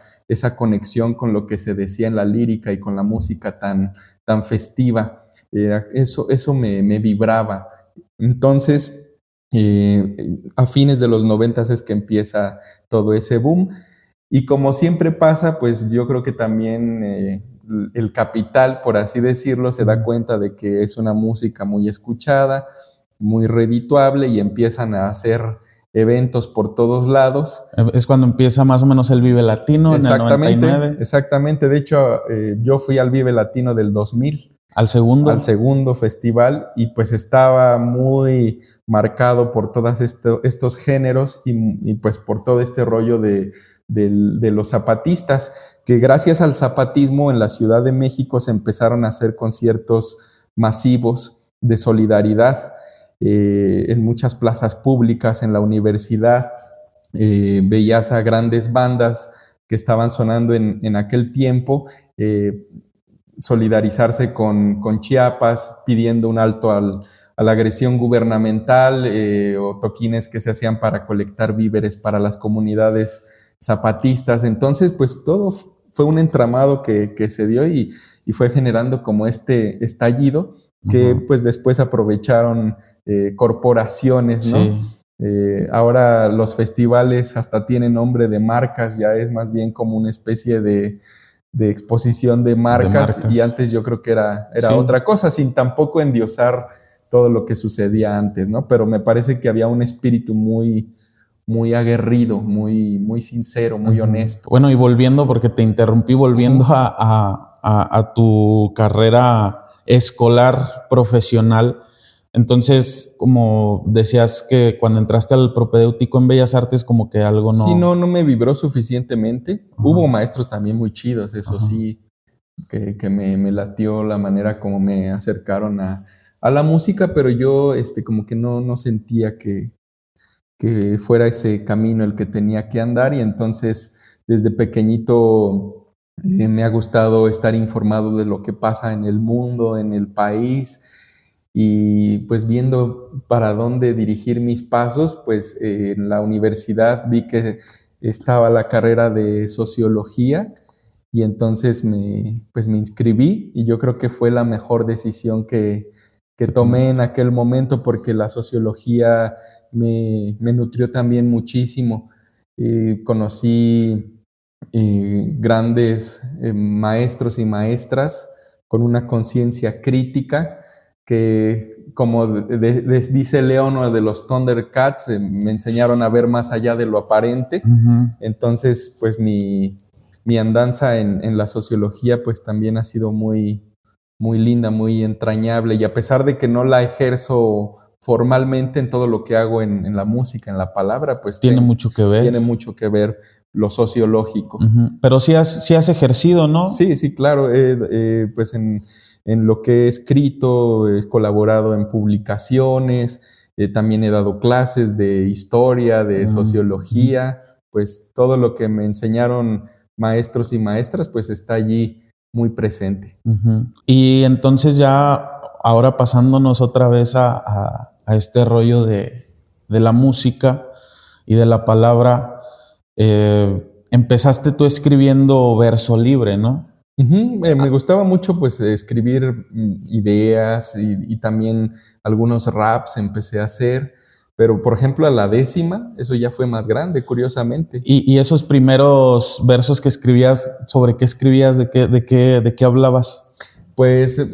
conexión con lo que se decía en la lírica y con la música tan festiva. Eso me vibraba. Entonces a fines de los 90 es que empieza todo ese boom, y como siempre pasa, pues yo creo que también el capital, por así decirlo, se da cuenta de que es una música muy escuchada, muy redituable, y empiezan a hacer eventos por todos lados. Es cuando empieza más o menos el Vive Latino en el 99. Exactamente, de hecho yo fui al Vive Latino del 2000. Al segundo festival, y pues estaba muy marcado por todos estos géneros y pues por todo este rollo de los zapatistas, que gracias al zapatismo en la Ciudad de México se empezaron a hacer conciertos masivos de solidaridad en muchas plazas públicas, en la universidad. Veías a grandes bandas que estaban sonando en aquel tiempo, solidarizarse con Chiapas, pidiendo un alto a la agresión gubernamental, o toquines que se hacían para colectar víveres para las comunidades zapatistas. Entonces, pues todo fue un entramado que se dio y fue generando como este estallido que pues después aprovecharon corporaciones, ¿no? Sí. Ahora los festivales hasta tienen nombre de marcas, ya es más bien como una especie de exposición de marcas, y antes yo creo que era sí, otra cosa, sin tampoco endiosar todo lo que sucedía antes, ¿no? Pero me parece que había un espíritu muy, muy aguerrido, muy, muy sincero, muy honesto. Bueno, y volviendo, porque te interrumpí, volviendo a tu carrera escolar profesional, Entonces, como decías que cuando entraste al propedéutico en Bellas Artes, como que algo no... Sí, no me vibró suficientemente. Ajá. Hubo maestros también muy chidos, eso Ajá. sí, que me latió la manera como me acercaron a la música, pero yo como que no sentía que fuera ese camino el que tenía que andar, y entonces desde pequeñito me ha gustado estar informado de lo que pasa en el mundo, en el país, y pues viendo para dónde dirigir mis pasos, pues en la universidad vi que estaba la carrera de sociología, y entonces pues me inscribí, y yo creo que fue la mejor decisión que tomé en aquel momento, porque la sociología me nutrió también muchísimo. Conocí grandes maestros y maestras con una conciencia crítica que, como dice León de los Thundercats, me enseñaron a ver más allá de lo aparente. Uh-huh. Entonces, pues mi andanza en la sociología pues también ha sido muy linda, muy entrañable, y a pesar de que no la ejerzo formalmente en todo lo que hago en la música, en la palabra, pues tiene mucho que ver. Tiene mucho que ver lo sociológico. Uh-huh. Pero sí has ejercido, ¿no? Sí, claro. Pues en lo que he escrito, he colaborado en publicaciones, también he dado clases de historia, de sociología, pues todo lo que me enseñaron maestros y maestras, pues está allí muy presente. Uh-huh. Y entonces ya, ahora pasándonos otra vez a este rollo de la música y de la palabra, empezaste tú escribiendo verso libre, ¿no? Uh-huh. Me gustaba mucho pues escribir ideas, y también algunos raps empecé a hacer, pero por ejemplo a la décima, eso ya fue más grande, curiosamente. Y esos primeros versos que escribías, ¿sobre qué escribías? ¿De qué hablabas? Pues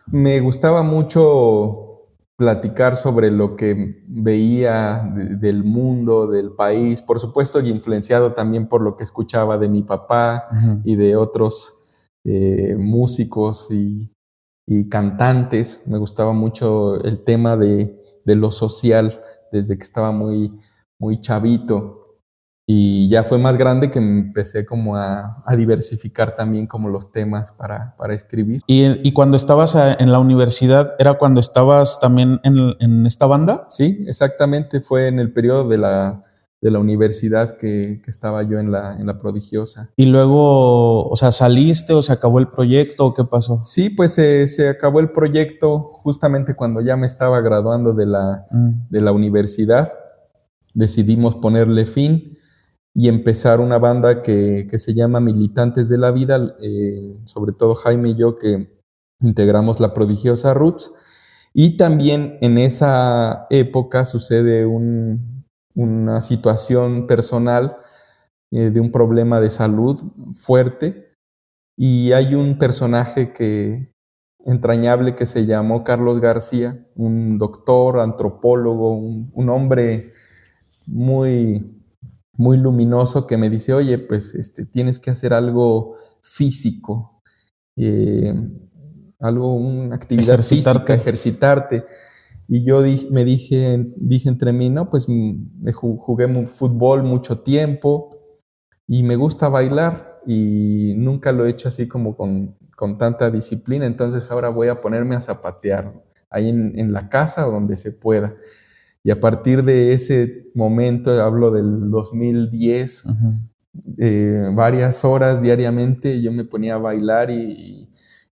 me gustaba mucho platicar sobre lo que veía del mundo, del país, por supuesto, y influenciado también por lo que escuchaba de mi papá y de otros músicos y cantantes. Me gustaba mucho el tema de lo social desde que estaba muy chavito. Y ya fue más grande que empecé como a diversificar también como los temas para escribir. ¿Y cuando estabas en la universidad, era cuando estabas también en esta banda? Sí, exactamente. Fue en el periodo de la universidad que estaba yo en la Prodigiosa. ¿Y luego, o sea, saliste o se acabó el proyecto o qué pasó? Sí, pues se acabó el proyecto justamente cuando ya me estaba graduando de la universidad. Decidimos ponerle fin y empezar una banda que se llama Militantes de la Vida, sobre todo Jaime y yo, que integramos la Prodigiosa Roots. Y también en esa época sucede una situación personal de un problema de salud fuerte, y hay un personaje entrañable que se llamó Carlos García, un doctor, antropólogo, un hombre muy luminoso, que me dice: oye, pues tienes que hacer algo físico, una actividad física, ejercitarte. Y yo dije entre mí, no, pues jugué fútbol mucho tiempo y me gusta bailar, y nunca lo he hecho así como con tanta disciplina, entonces ahora voy a ponerme a zapatear ahí en la casa o donde se pueda. Y a partir de ese momento, hablo del 2010, varias horas diariamente yo me ponía a bailar y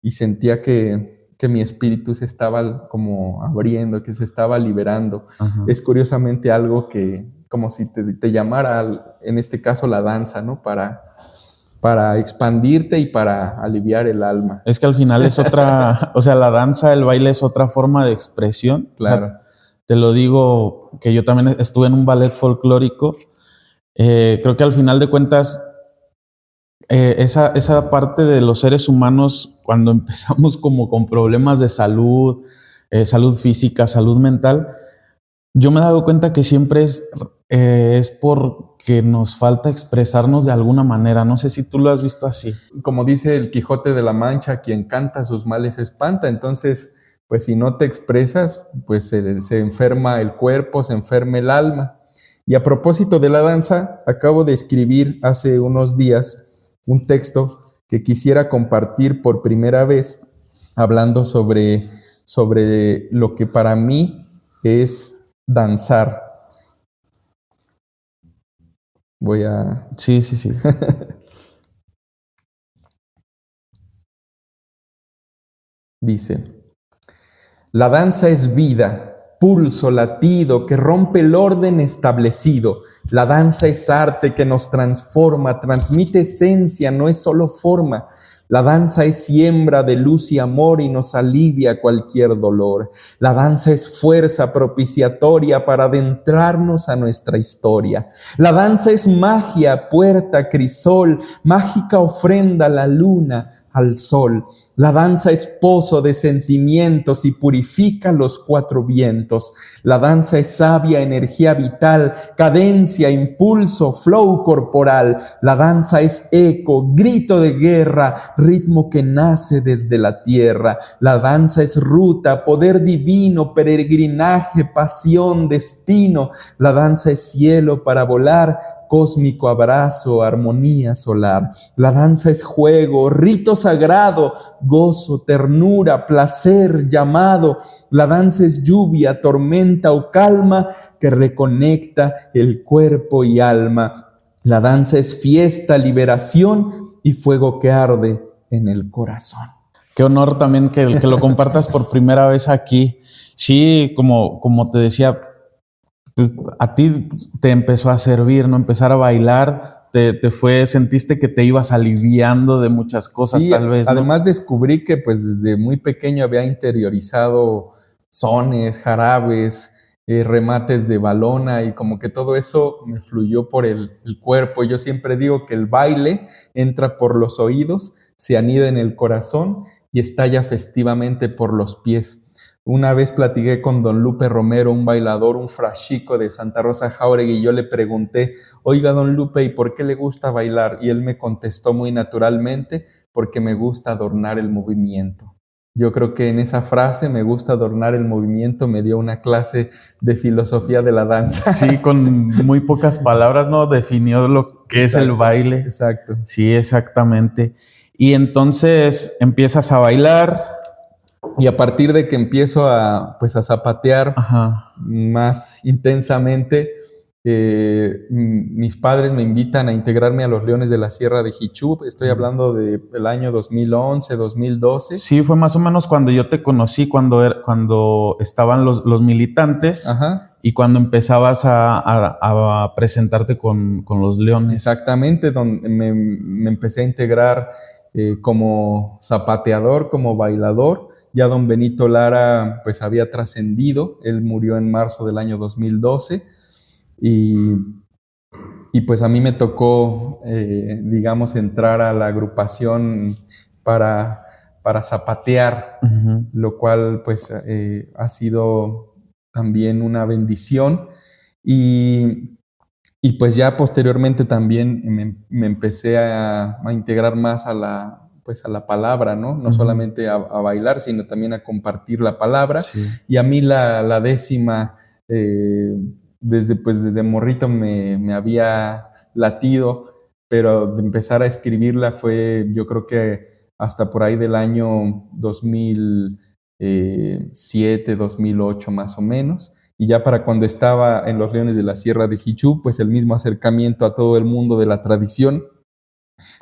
sentía que mi espíritu se estaba como abriendo, que se estaba liberando. Es curiosamente algo que, como si te llamara, en este caso, la danza, ¿no? Para expandirte y para aliviar el alma. Es que al final es otra, o sea, la danza, el baile es otra forma de expresión. Claro. O sea, te lo digo, que yo también estuve en un ballet folclórico. Creo que al final de cuentas, esa parte de los seres humanos, cuando empezamos como con problemas de salud, salud física, salud mental, yo me he dado cuenta que siempre es porque nos falta expresarnos de alguna manera. No sé si tú lo has visto así. Como dice el Quijote de la Mancha, quien canta sus males espanta. Entonces, pues si no te expresas, pues se enferma el cuerpo, se enferma el alma. Y a propósito de la danza, acabo de escribir hace unos días un texto que quisiera compartir por primera vez, hablando sobre lo que para mí es danzar. Voy a... Sí. Dice: la danza es vida, pulso, latido que rompe el orden establecido. La danza es arte que nos transforma, transmite esencia, no es solo forma. La danza es siembra de luz y amor y nos alivia cualquier dolor. La danza es fuerza propiciatoria para adentrarnos a nuestra historia. La danza es magia, puerta, crisol, mágica ofrenda a la luna, al sol. La danza es pozo de sentimientos y purifica los cuatro vientos. La danza es sabia energía vital, cadencia, impulso, flow corporal. La danza es eco, grito de guerra, ritmo que nace desde la tierra. La danza es ruta, poder divino, peregrinaje, pasión, destino. La danza es cielo para volar, cósmico abrazo, armonía solar. La danza es juego, rito sagrado, gozo, ternura, placer, llamado. La danza es lluvia, tormenta o calma que reconecta el cuerpo y alma. La danza es fiesta, liberación y fuego que arde en el corazón. Qué honor también que lo compartas por primera vez aquí. Sí, como te decía, pues, a ti te empezó a servir, ¿no? Empezar a bailar, sentiste que te ibas aliviando de muchas cosas, Sí, tal vez, ¿no? además descubrí que pues desde muy pequeño había interiorizado sones, jarabes, remates de balona y como que todo eso me fluyó por el cuerpo. Yo siempre digo que el baile entra por los oídos, se anida en el corazón y estalla festivamente por los pies. Una vez platiqué con don Lupe Romero, un bailador, un fraschico de Santa Rosa Jáuregui, y yo le pregunté: oiga, don Lupe, ¿y por qué le gusta bailar? Y él me contestó muy naturalmente: porque me gusta adornar el movimiento. Yo creo que en esa frase, me gusta adornar el movimiento, me dio una clase de filosofía de la danza. Sí, con muy pocas palabras, ¿no? Definió lo que es el baile. Exacto. Sí, exactamente. Y entonces empiezas a bailar. Y a partir de que empiezo a zapatear más intensamente, mis padres me invitan a integrarme a los Leones de la Sierra de Jichú. Estoy hablando del año 2011, 2012. Sí, fue más o menos cuando yo te conocí, cuando estaban los militantes. Ajá. Y cuando empezabas a presentarte con los Leones. Exactamente, donde me empecé a integrar como zapateador, como bailador. Ya don Benito Lara pues había trascendido, él murió en marzo del año 2012 y pues a mí me tocó, digamos, entrar a la agrupación para zapatear, lo cual pues ha sido también una bendición y pues ya posteriormente también me empecé a integrar más a la palabra, ¿no? No solamente a bailar, sino también a compartir la palabra. Sí. Y a mí la décima, desde morrito me había latido, pero de empezar a escribirla fue, yo creo que hasta por ahí del año 2007, 2008 más o menos. Y ya para cuando estaba en los Leones de la Sierra de Jichú, pues el mismo acercamiento a todo el mundo de la tradición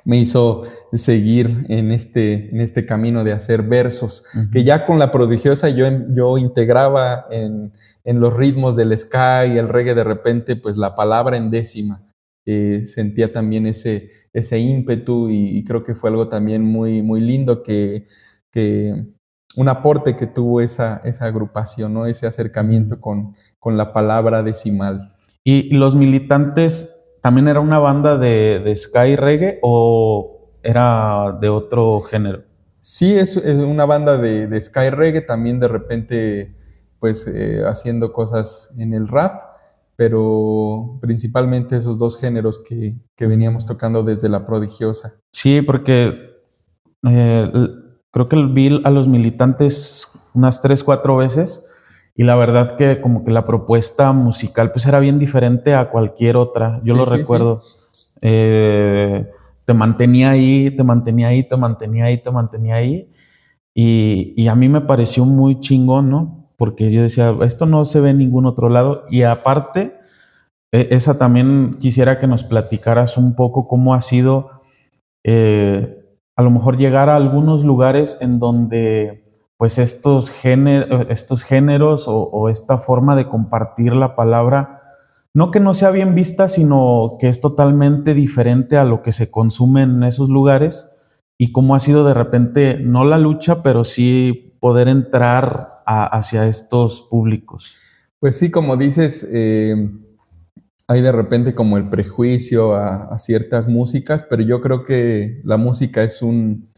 me hizo seguir en este camino de hacer versos, que ya con la prodigiosa yo integraba en los ritmos del ska y el reggae, de repente pues la palabra en décima. Sentía también ese ímpetu y creo que fue algo también muy, muy lindo que un aporte que tuvo esa agrupación, ¿no? Ese acercamiento con la palabra decimal. ¿Y los militantes también era una banda de ska y reggae o era de otro género? Sí, es una banda de ska y reggae, también de repente pues haciendo cosas en el rap, pero principalmente esos dos géneros que veníamos tocando desde la prodigiosa. Sí, porque creo que vi a los militantes unas 3, 4 veces. Y la verdad que como que la propuesta musical pues era bien diferente a cualquier otra. Yo lo recuerdo. Te mantenía ahí, te mantenía ahí, te mantenía ahí, te mantenía ahí. Y a mí me pareció muy chingón, ¿no? Porque yo decía, esto no se ve en ningún otro lado. Y aparte, esa también quisiera que nos platicaras un poco cómo ha sido a lo mejor llegar a algunos lugares en donde pues estos géneros o esta forma de compartir la palabra, no que no sea bien vista, sino que es totalmente diferente a lo que se consume en esos lugares, y cómo ha sido de repente, no la lucha, pero sí poder entrar hacia estos públicos. Pues sí, como dices, hay de repente como el prejuicio a ciertas músicas, pero yo creo que la música es un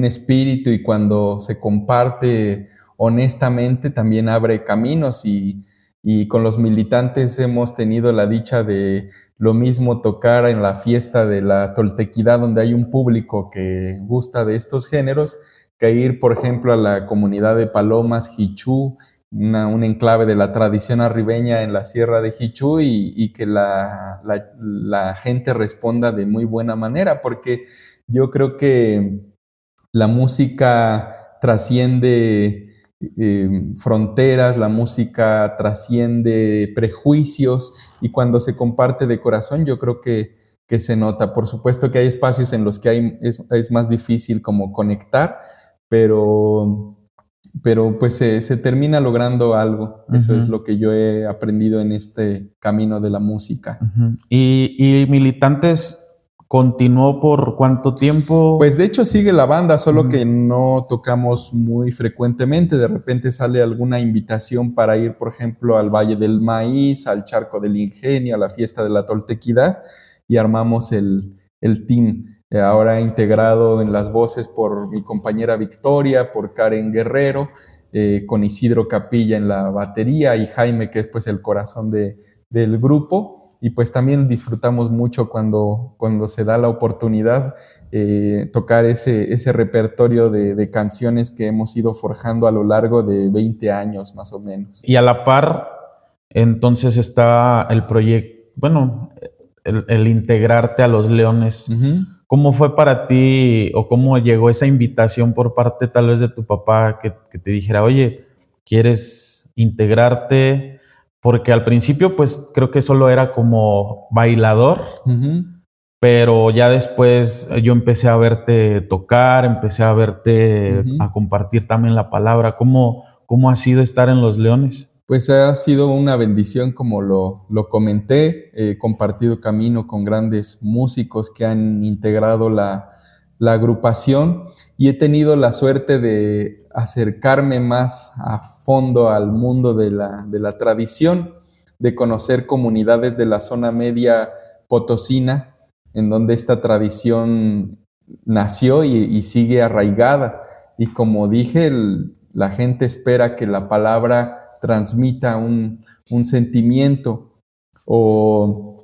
espíritu, y cuando se comparte honestamente también abre caminos, y con los militantes hemos tenido la dicha de lo mismo tocar en la fiesta de la Toltequidad, donde hay un público que gusta de estos géneros, que ir, por ejemplo, a la comunidad de Palomas, Jichú, un enclave de la tradición arribeña en la Sierra de Jichú, y que la gente responda de muy buena manera, porque yo creo que la música trasciende fronteras, la música trasciende prejuicios, y cuando se comparte de corazón yo creo que se nota. Por supuesto que hay espacios en los que es más difícil como conectar, pero pues se termina logrando algo. Eso es lo que yo he aprendido en este camino de la música. ¿Y Militantes continuó por cuánto tiempo? Pues de hecho sigue la banda, solo que no tocamos muy frecuentemente. De repente sale alguna invitación para ir, por ejemplo, al Valle del Maíz, al Charco del Ingenio, a la fiesta de la Toltequidad, y armamos el team. Ahora integrado en las voces por mi compañera Victoria, por Karen Guerrero, con Isidro Capilla en la batería, y Jaime, que es pues el corazón del grupo. Y pues también disfrutamos mucho cuando se da la oportunidad tocar ese repertorio de canciones que hemos ido forjando a lo largo de 20 años más o menos. Y a la par, entonces está el proyecto, bueno, el integrarte a Los Leones. ¿Cómo fue para ti, o cómo llegó esa invitación por parte tal vez de tu papá que te dijera, oye, ¿quieres integrarte? Porque al principio pues creo que solo era como bailador, pero ya después yo empecé a verte tocar, empecé a verte a compartir también la palabra. ¿Cómo ha sido estar en Los Leones? Pues ha sido una bendición, como lo comenté. He compartido camino con grandes músicos que han integrado la agrupación, y he tenido la suerte de acercarme más a fondo al mundo de la tradición, de conocer comunidades de la zona media potosina, en donde esta tradición nació y sigue arraigada. Y como dije, la gente espera que la palabra transmita un sentimiento, o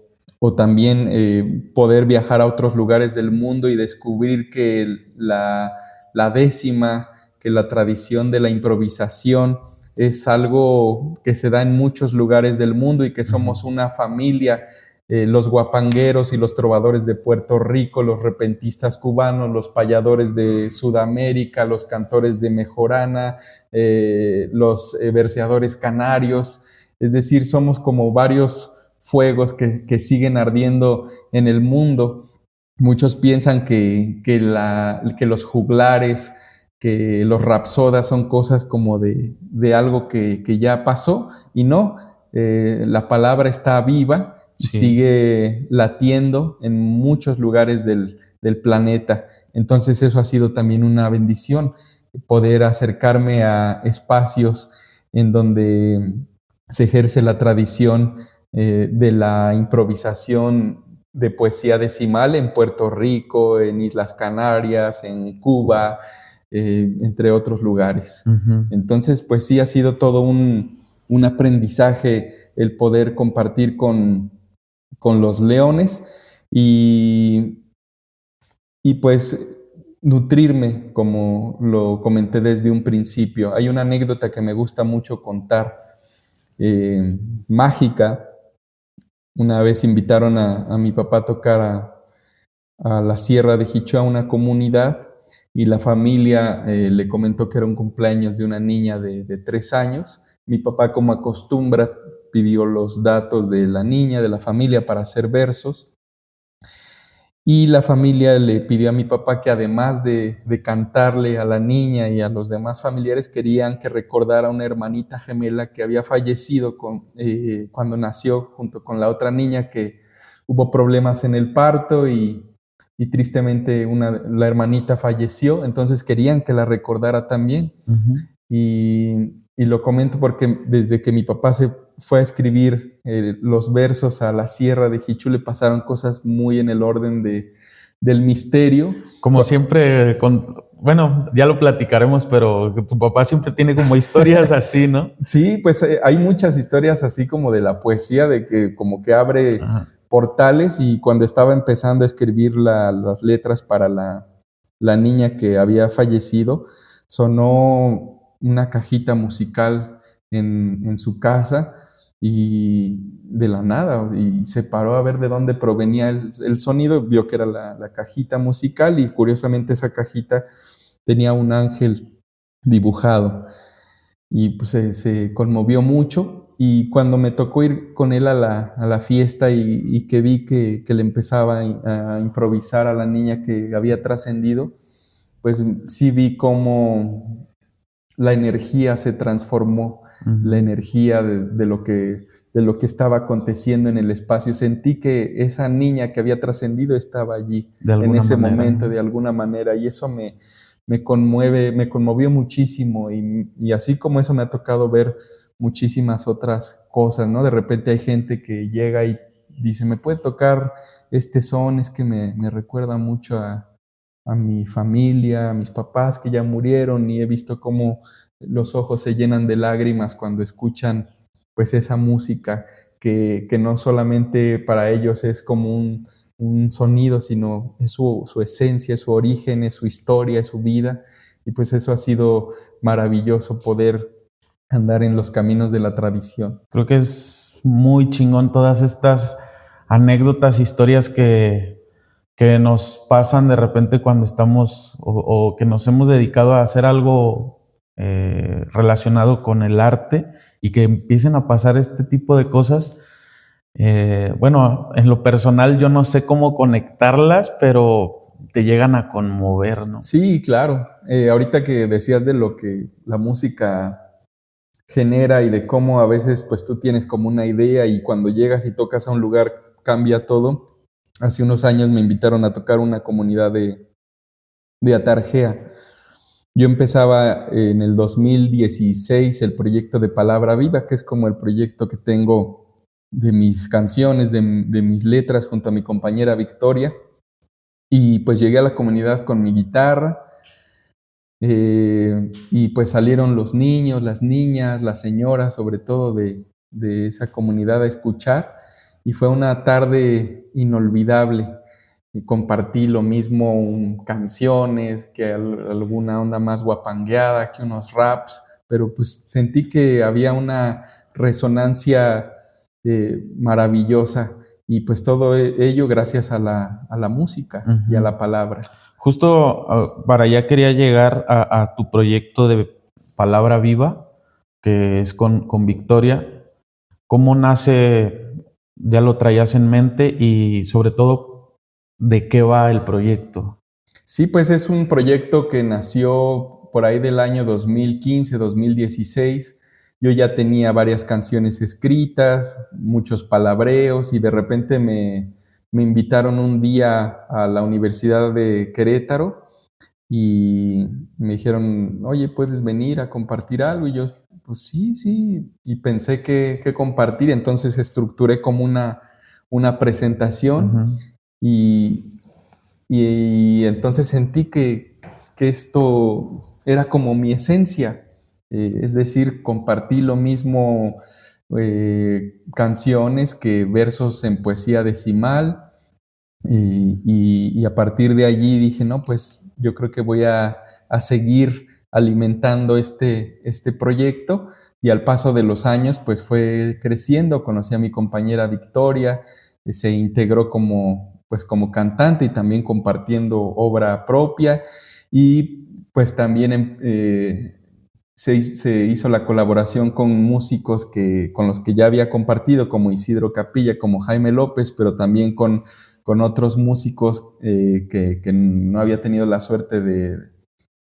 también poder viajar a otros lugares del mundo y descubrir que la décima, que la tradición de la improvisación es algo que se da en muchos lugares del mundo, y que somos una familia. Los guapangueros y los trovadores de Puerto Rico, los repentistas cubanos, los payadores de Sudamérica, los cantores de Mejorana, los verseadores canarios. Es decir, somos como varios fuegos que siguen ardiendo en el mundo. Muchos piensan que los juglares, que los rapsodas son cosas como de algo que ya pasó, y no, la palabra está viva y sigue latiendo en muchos lugares del planeta. Entonces eso ha sido también una bendición, poder acercarme a espacios en donde se ejerce la tradición de la improvisación de poesía decimal en Puerto Rico, en Islas Canarias, en Cuba, entre otros lugares. Entonces, pues sí, ha sido todo un aprendizaje el poder compartir con Los Leones, y pues nutrirme, como lo comenté desde un principio. Hay una anécdota que me gusta mucho contar, mágica. Una vez invitaron a mi papá a tocar a la Sierra de Jichua, a una comunidad, y la familia le comentó que era un cumpleaños de una niña de 3 años. Mi papá, como acostumbra, pidió los datos de la niña, de la familia, para hacer versos. Y la familia le pidió a mi papá que, además de cantarle a la niña y a los demás familiares, querían que recordara a una hermanita gemela que había fallecido cuando nació junto con la otra niña, que hubo problemas en el parto y tristemente la hermanita falleció. Entonces querían que la recordara también. Ujú. Y lo comento porque desde que mi papá se fue a escribir los versos a la Sierra de Jichú, le pasaron cosas muy en el orden del misterio. Como siempre, bueno, ya lo platicaremos, pero tu papá siempre tiene como historias así, ¿no? Sí, pues hay muchas historias así como de la poesía, de que como que abre Ajá. portales, y cuando estaba empezando a escribir las letras para la niña que había fallecido, sonó una cajita musical en su casa, y de la nada, y se paró a ver de dónde provenía el sonido, vio que era la cajita musical, y curiosamente esa cajita tenía un ángel dibujado, y pues se conmovió mucho. Y cuando me tocó ir con él a la fiesta, y que vi que le empezaba a improvisar a la niña que había trascendido, pues sí vi cómo la energía se transformó, la Ujú. energía de lo que estaba aconteciendo en el espacio. Sentí que esa niña que había trascendido estaba allí De en alguna ese manera, momento, ¿no? de alguna manera, y eso me conmovió muchísimo, y así como eso me ha tocado ver muchísimas otras cosas, ¿no? De repente hay gente que llega y dice, ¿me puede tocar este son? Es que me recuerda mucho a mi familia, a mis papás que ya murieron, y he visto cómo los ojos se llenan de lágrimas cuando escuchan pues esa música que no solamente para ellos es como un sonido, sino es su esencia, es su origen, es su historia, es su vida. Y pues eso ha sido maravilloso, poder andar en los caminos de la tradición. Creo que es muy chingón todas estas anécdotas, historias que nos pasan de repente cuando estamos o que nos hemos dedicado a hacer algo relacionado con el arte y que empiecen a pasar este tipo de cosas. Bueno, en lo personal yo no sé cómo conectarlas, pero te llegan a conmover, ¿no? Sí, claro. Ahorita que decías de lo que la música genera y de cómo a veces pues tú tienes como una idea, y cuando llegas y tocas a un lugar cambia todo. Hace unos años me invitaron a tocar una comunidad de Atarjea. Yo empezaba en el 2016 el proyecto de Palabra Viva, que es como el proyecto que tengo de mis canciones, de mis letras, junto a mi compañera Victoria. Y pues llegué a la comunidad con mi guitarra, y pues salieron los niños, las niñas, las señoras, sobre todo de esa comunidad, a escuchar, y fue una tarde inolvidable. Y compartí lo mismo, canciones, que alguna onda más guapangueada, que unos raps, pero pues sentí que había una resonancia maravillosa, y pues todo ello gracias a la música y a Ujú. la palabra. Justo para allá quería llegar a tu proyecto de Palabra Viva, que es con Victoria. ¿Cómo nace? ¿Ya lo traías en mente? Y sobre todo, ¿de qué va el proyecto? Sí, pues es un proyecto que nació por ahí del año 2015, 2016. Yo ya tenía varias canciones escritas, muchos palabreos, y de repente me invitaron un día a la Universidad de Querétaro, y me dijeron, oye, ¿puedes venir a compartir algo? Y yo, pues sí, sí, y pensé que compartir, entonces estructuré como una presentación, Ujú. y, y entonces sentí que esto era como mi esencia, es decir, compartí lo mismo, canciones que versos en poesía decimal, Y a partir de allí dije, no, pues yo creo que voy a seguir alimentando este proyecto, y al paso de los años pues fue creciendo. Conocí a mi compañera Victoria, se integró como cantante y también compartiendo obra propia, y pues también se hizo la colaboración con músicos con los que ya había compartido, como Isidro Capilla, como Jaime López, pero también con otros músicos que no había tenido la suerte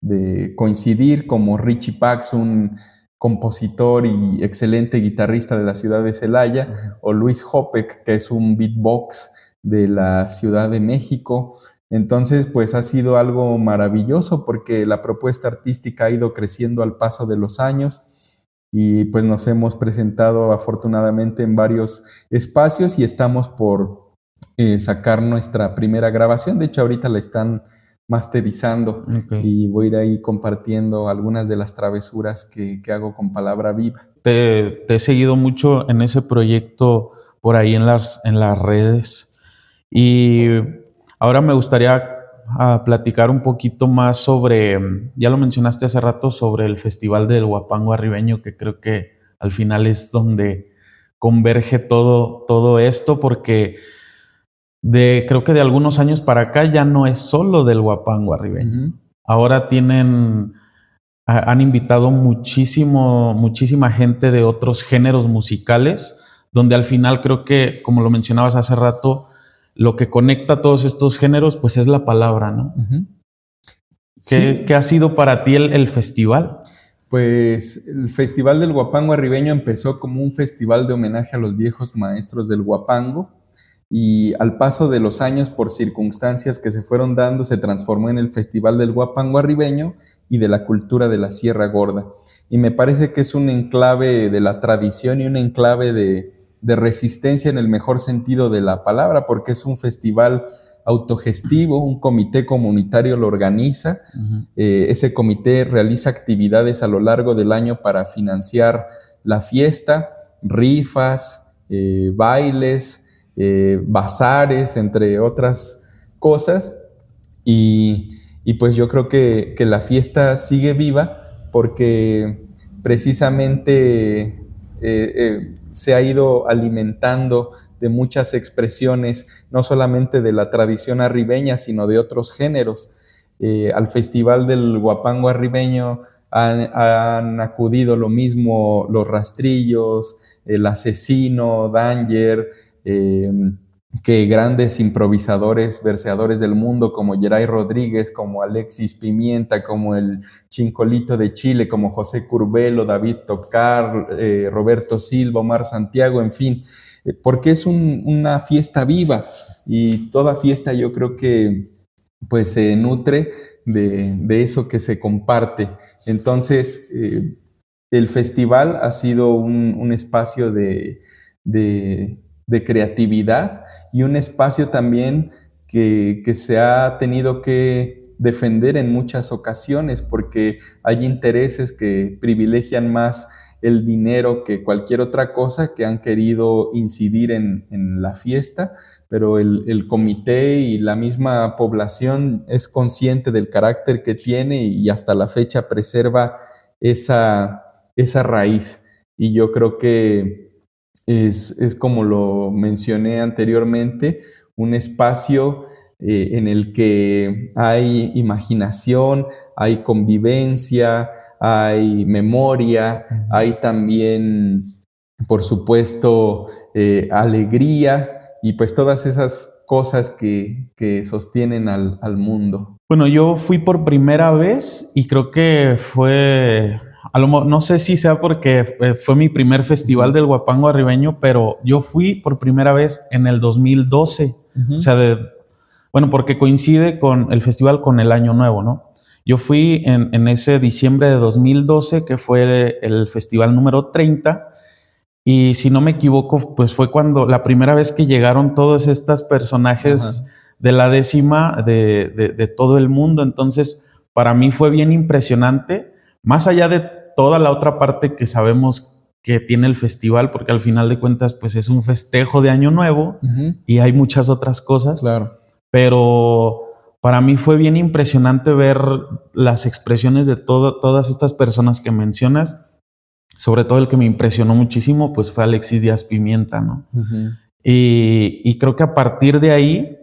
de coincidir, como Richie Pax, un compositor y excelente guitarrista de la ciudad de Celaya, o Luis Hopek, que es un beatbox de la Ciudad de México. Entonces, pues ha sido algo maravilloso, porque la propuesta artística ha ido creciendo al paso de los años, y pues nos hemos presentado afortunadamente en varios espacios, y estamos por sacar nuestra primera grabación. De hecho, ahorita la están masterizando, y voy a ir ahí compartiendo algunas de las travesuras que hago con Palabra Viva. Te he seguido mucho en ese proyecto por ahí en las redes, y ahora me gustaría platicar un poquito más sobre, ya lo mencionaste hace rato, sobre el Festival del Huapango Arribeño, que creo que al final es donde converge todo esto, porque creo que de algunos años para acá ya no es solo del Huapango Arribeño. Uh-huh. Ahora han invitado muchísima gente de otros géneros musicales, donde al final creo que, como lo mencionabas hace rato, lo que conecta a todos estos géneros pues es la palabra, ¿no? Uh-huh. ¿Qué ha sido para ti el festival? Pues el Festival del Huapango Arribeño empezó como un festival de homenaje a los viejos maestros del huapango, y al paso de los años, por circunstancias que se fueron dando, se transformó en el Festival del Huapango Arribeño y de la cultura de la Sierra Gorda. Y me parece que es un enclave de la tradición y un enclave de resistencia en el mejor sentido de la palabra, porque es un festival autogestivo, un comité comunitario lo organiza. Uh-huh. Ese comité realiza actividades a lo largo del año para financiar la fiesta, rifas, bailes, bazares, entre otras cosas, y pues yo creo que la fiesta sigue viva porque precisamente se ha ido alimentando de muchas expresiones, no solamente de la tradición arribeña, sino de otros géneros. Al Festival del Huapango Arribeño han acudido lo mismo Los Rastrillos, El Asesino, Danger, que grandes improvisadores, verseadores del mundo como Geray Rodríguez, como Alexis Pimienta, como el Chincolito de Chile, como José Curbelo, David Tocar, Roberto Silva, Omar Santiago, en fin, porque es una fiesta viva, y toda fiesta yo creo que pues se nutre de eso que se comparte. Entonces, el festival ha sido un espacio de creatividad, y un espacio también que se ha tenido que defender en muchas ocasiones, porque hay intereses que privilegian más el dinero que cualquier otra cosa, que han querido incidir en la fiesta, pero el comité y la misma población es consciente del carácter que tiene, y hasta la fecha preserva esa raíz. Y yo creo que es como lo mencioné anteriormente, un espacio en el que hay imaginación, hay convivencia, hay memoria, hay también, por supuesto, alegría, y pues todas esas cosas que sostienen al mundo. Bueno, yo fui por primera vez y creo que fue... no sé si sea porque fue mi primer festival del Huapango Arribeño, pero yo fui por primera vez en el 2012. Uh-huh. O sea, porque coincide con el festival con el Año Nuevo, ¿no? Yo fui en ese diciembre de 2012, que fue el festival número 30, y si no me equivoco, pues fue cuando la primera vez que llegaron todos estos personajes uh-huh. de la décima de todo el mundo. Entonces, para mí fue bien impresionante, más allá de toda la otra parte que sabemos que tiene el festival, porque al final de cuentas pues es un festejo de Año Nuevo uh-huh. y hay muchas otras cosas. Claro. pero para mí fue bien impresionante ver las expresiones de todas estas personas que mencionas. Sobre todo el que me impresionó muchísimo pues fue Alexis Díaz Pimienta, ¿no? Uh-huh. Y creo que a partir de ahí,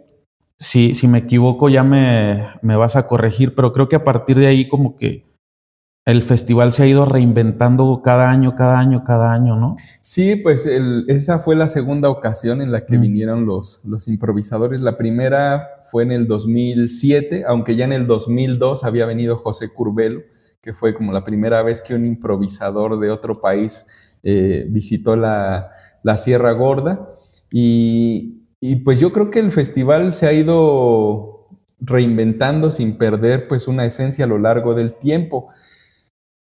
si me equivoco ya me vas a corregir, pero creo que a partir de ahí como que el festival se ha ido reinventando cada año, ¿no? Sí, pues esa fue la segunda ocasión en la que vinieron los improvisadores. La primera fue en el 2007, aunque ya en el 2002 había venido José Curbelo, que fue como la primera vez que un improvisador de otro país visitó la Sierra Gorda. Y pues yo creo que el festival se ha ido reinventando sin perder pues una esencia a lo largo del tiempo.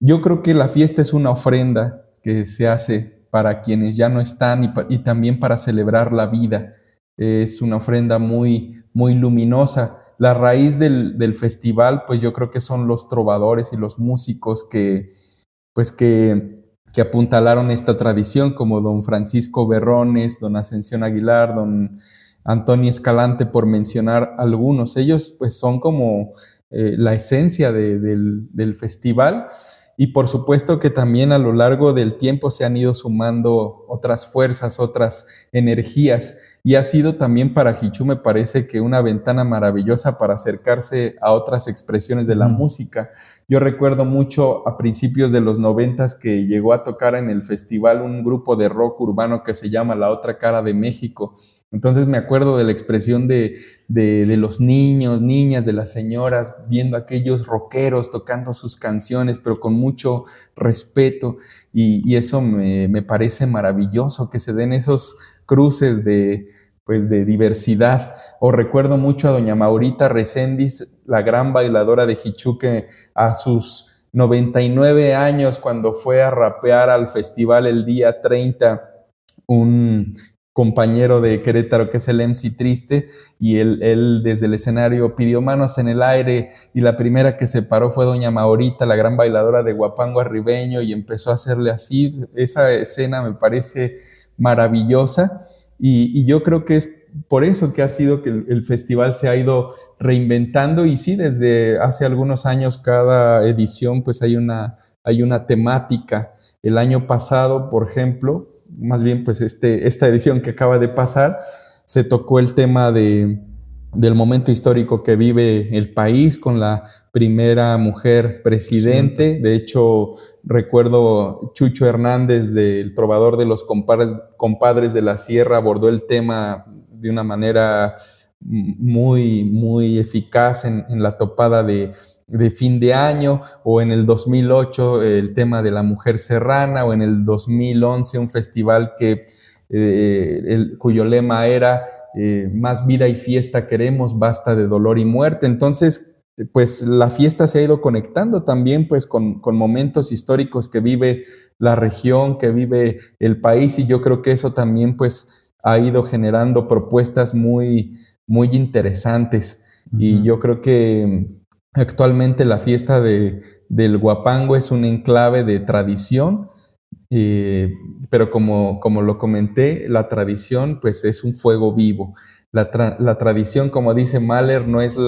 Yo creo que la fiesta es una ofrenda que se hace para quienes ya no están y también para celebrar la vida. Es una ofrenda muy, muy luminosa. La raíz del festival, pues yo creo que son los trovadores y los músicos que apuntalaron esta tradición, como don Francisco Berrones, don Ascensión Aguilar, don Antonio Escalante, por mencionar algunos. Ellos pues son como la esencia del festival. Y por supuesto que también a lo largo del tiempo se han ido sumando otras fuerzas, otras energías, y ha sido también para Jichú, me parece que una ventana maravillosa para acercarse a otras expresiones de la música. Yo recuerdo mucho a principios de los 90s que llegó a tocar en el festival un grupo de rock urbano que se llama La Otra Cara de México. Entonces me acuerdo de la expresión de los niños, niñas, de las señoras, viendo a aquellos rockeros tocando sus canciones, pero con mucho respeto, y eso me parece maravilloso, que se den esos cruces de diversidad. O recuerdo mucho a doña Maurita Reséndiz, la gran bailadora de Jichú, que a sus 99 años, cuando fue a rapear al festival el día 30, un compañero de Querétaro que es el MC Triste, y él desde el escenario pidió manos en el aire, y la primera que se paró fue doña Maurita, la gran bailadora de Guapango Arribeño, y empezó a hacerle así. Esa escena me parece maravillosa, y yo creo que es por eso que ha sido que el festival se ha ido reinventando. Y sí, desde hace algunos años cada edición pues hay una temática. El año pasado, por ejemplo, más bien pues esta edición que acaba de pasar, se tocó el tema del momento histórico que vive el país con la primera mujer presidente. De hecho, recuerdo Chucho Hernández, del Trovador de los Compadres de la Sierra, abordó el tema de una manera muy, muy eficaz en la topada de fin de año, o en el 2008 el tema de la mujer serrana, o en el 2011 un festival cuyo lema era más vida y fiesta queremos, basta de dolor y muerte. Entonces, pues la fiesta se ha ido conectando también pues con momentos históricos que vive la región, que vive el país, y yo creo que eso también pues ha ido generando propuestas muy, muy interesantes. Y yo creo que actualmente la fiesta del Guapango es un enclave de tradición, pero como lo comenté, la tradición pues es un fuego vivo. La tradición, como dice Mahler, no es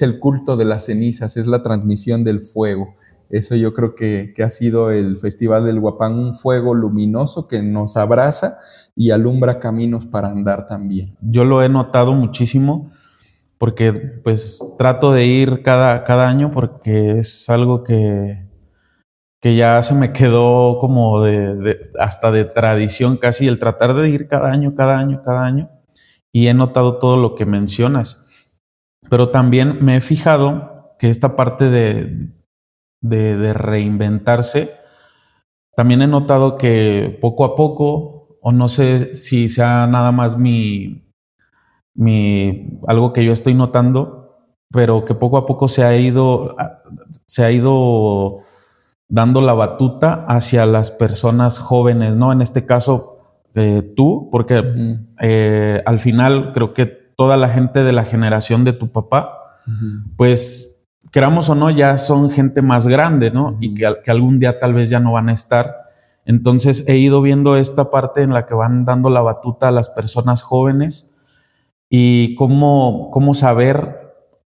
el culto de las cenizas, es la transmisión del fuego. Eso yo creo que ha sido el Festival del Guapango, un fuego luminoso que nos abraza y alumbra caminos para andar también. Yo lo he notado muchísimo, porque pues trato de ir cada año, porque es algo que ya se me quedó como hasta de tradición casi, el tratar de ir cada año, y he notado todo lo que mencionas. Pero también me he fijado que esta parte de reinventarse, también he notado que poco a poco, o no sé si sea nada más algo que yo estoy notando, pero que poco a poco se ha ido dando la batuta hacia las personas jóvenes, ¿no? En este caso, tú, porque al final creo que toda la gente de la generación de tu papá, pues queramos o no, ya son gente más grande, ¿no? Y que algún día tal vez ya no van a estar. Entonces he ido viendo esta parte en la que van dando la batuta a las personas jóvenes, y cómo saber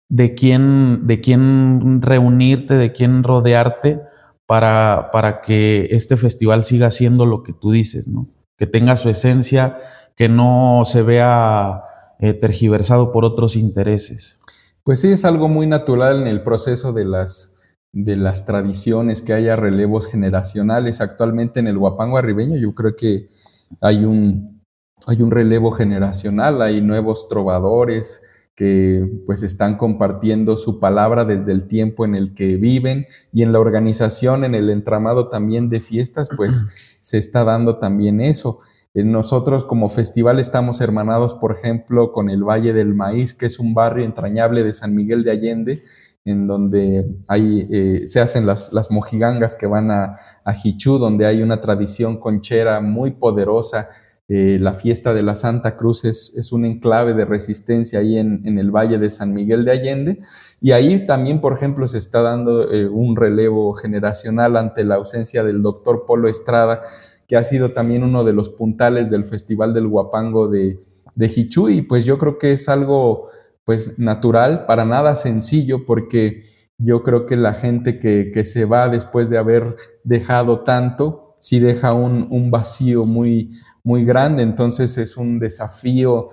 de quién reunirte, de quién rodearte para que este festival siga siendo lo que tú dices, ¿no? Que tenga su esencia, que no se vea tergiversado por otros intereses. Pues sí, es algo muy natural en el proceso de las tradiciones, que haya relevos generacionales. Actualmente en el Huapango Arribeño yo creo que hay un relevo generacional, hay nuevos trovadores que pues están compartiendo su palabra desde el tiempo en el que viven, y en la organización, en el entramado también de fiestas, pues se está dando también eso. Nosotros como festival estamos hermanados, por ejemplo, con el Valle del Maíz, que es un barrio entrañable de San Miguel de Allende, en donde se hacen las mojigangas que van a Jichú, donde hay una tradición conchera muy poderosa. La fiesta de la Santa Cruz es un enclave de resistencia ahí en el Valle de San Miguel de Allende, y ahí también, por ejemplo, se está dando un relevo generacional ante la ausencia del doctor Polo Estrada, que ha sido también uno de los puntales del Festival del Huapango de Jichú, y pues yo creo que es algo pues natural, para nada sencillo, porque yo creo que la gente que se va después de haber dejado tanto, sí deja un vacío muy, muy grande. Entonces es un desafío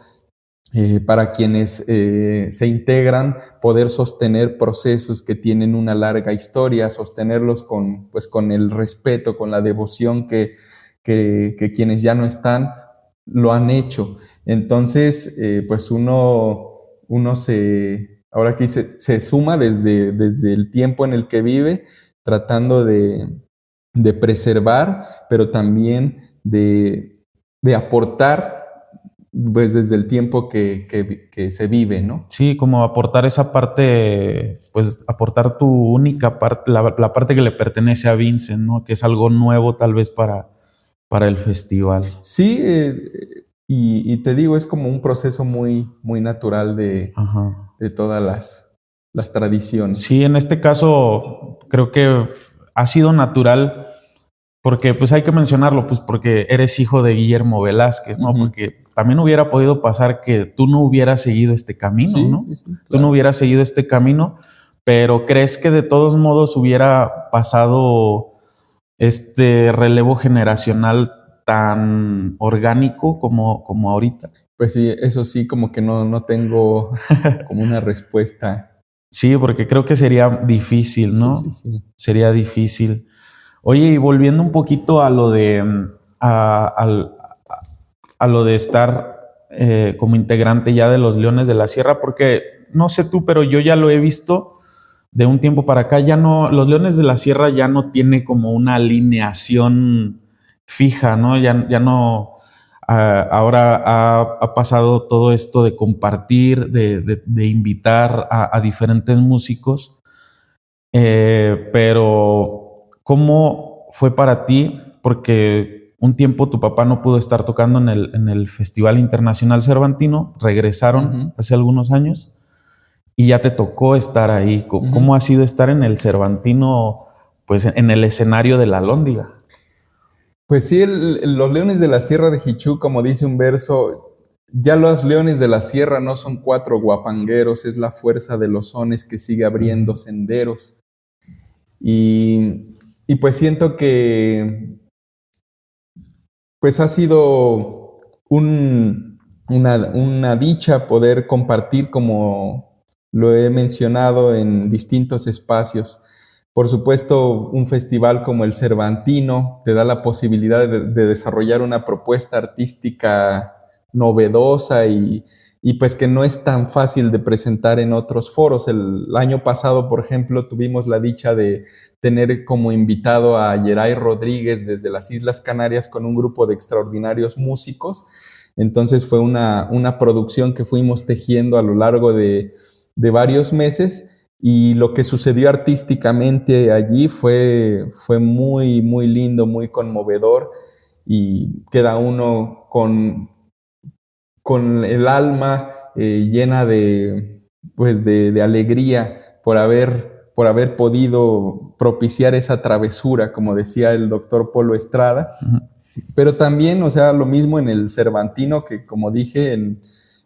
para quienes se integran, poder sostener procesos que tienen una larga historia, sostenerlos con el respeto, con la devoción que quienes ya no están lo han hecho. Entonces, pues uno ahora que se suma desde el tiempo en el que vive, tratando de preservar, pero también de aportar, pues desde el tiempo que se vive, ¿no? Sí, como aportar esa parte, pues aportar tu única parte, la parte que le pertenece a Vincent, ¿no? Que es algo nuevo tal vez para el festival. Sí, y te digo, es como un proceso muy, muy natural de todas las tradiciones. Sí, en este caso creo que ha sido natural porque pues hay que mencionarlo, pues porque eres hijo de Guillermo Velázquez, ¿no? Porque también hubiera podido pasar que tú no hubieras seguido este camino, Sí, ¿no? sí, claro. Tú no hubieras seguido este camino, pero ¿crees que de todos modos hubiera pasado este relevo generacional tan orgánico como ahorita? Pues sí, eso sí, como que no tengo como una respuesta. Sí, porque creo que sería difícil, ¿no? Sí. Sería difícil. Oye, y volviendo un poquito a lo de a lo de estar como integrante ya de los Leones de la Sierra, porque no sé tú, pero yo ya lo he visto de un tiempo para acá, ya no, los Leones de la Sierra ya no tiene como una alineación fija, ¿no? Ya no, ahora ha pasado todo esto de compartir, de invitar a diferentes músicos, pero ¿cómo fue para ti? Porque un tiempo tu papá no pudo estar tocando en el Festival Internacional Cervantino, regresaron hace algunos años y ya te tocó estar ahí. ¿Cómo ha sido estar en el Cervantino, pues en el escenario de la Lóndiga? Pues sí, los Leones de la Sierra de Jichú, como dice un verso, ya los Leones de la Sierra no son 4 guapangueros, es la fuerza de los sones que sigue abriendo senderos. Y pues siento que pues ha sido una dicha poder compartir, como lo he mencionado, en distintos espacios. Por supuesto, un festival como el Cervantino te da la posibilidad de desarrollar una propuesta artística novedosa y pues que no es tan fácil de presentar en otros foros. El año pasado, por ejemplo, tuvimos la dicha de tener como invitado a Yeray Rodríguez desde las Islas Canarias con un grupo de extraordinarios músicos. Entonces fue una producción que fuimos tejiendo a lo largo de varios meses, y lo que sucedió artísticamente allí fue muy, muy lindo, muy conmovedor, y queda uno con el alma llena pues de alegría por haber podido propiciar esa travesura, como decía el doctor Polo Estrada. Pero también, o sea, lo mismo en el Cervantino, que como dije,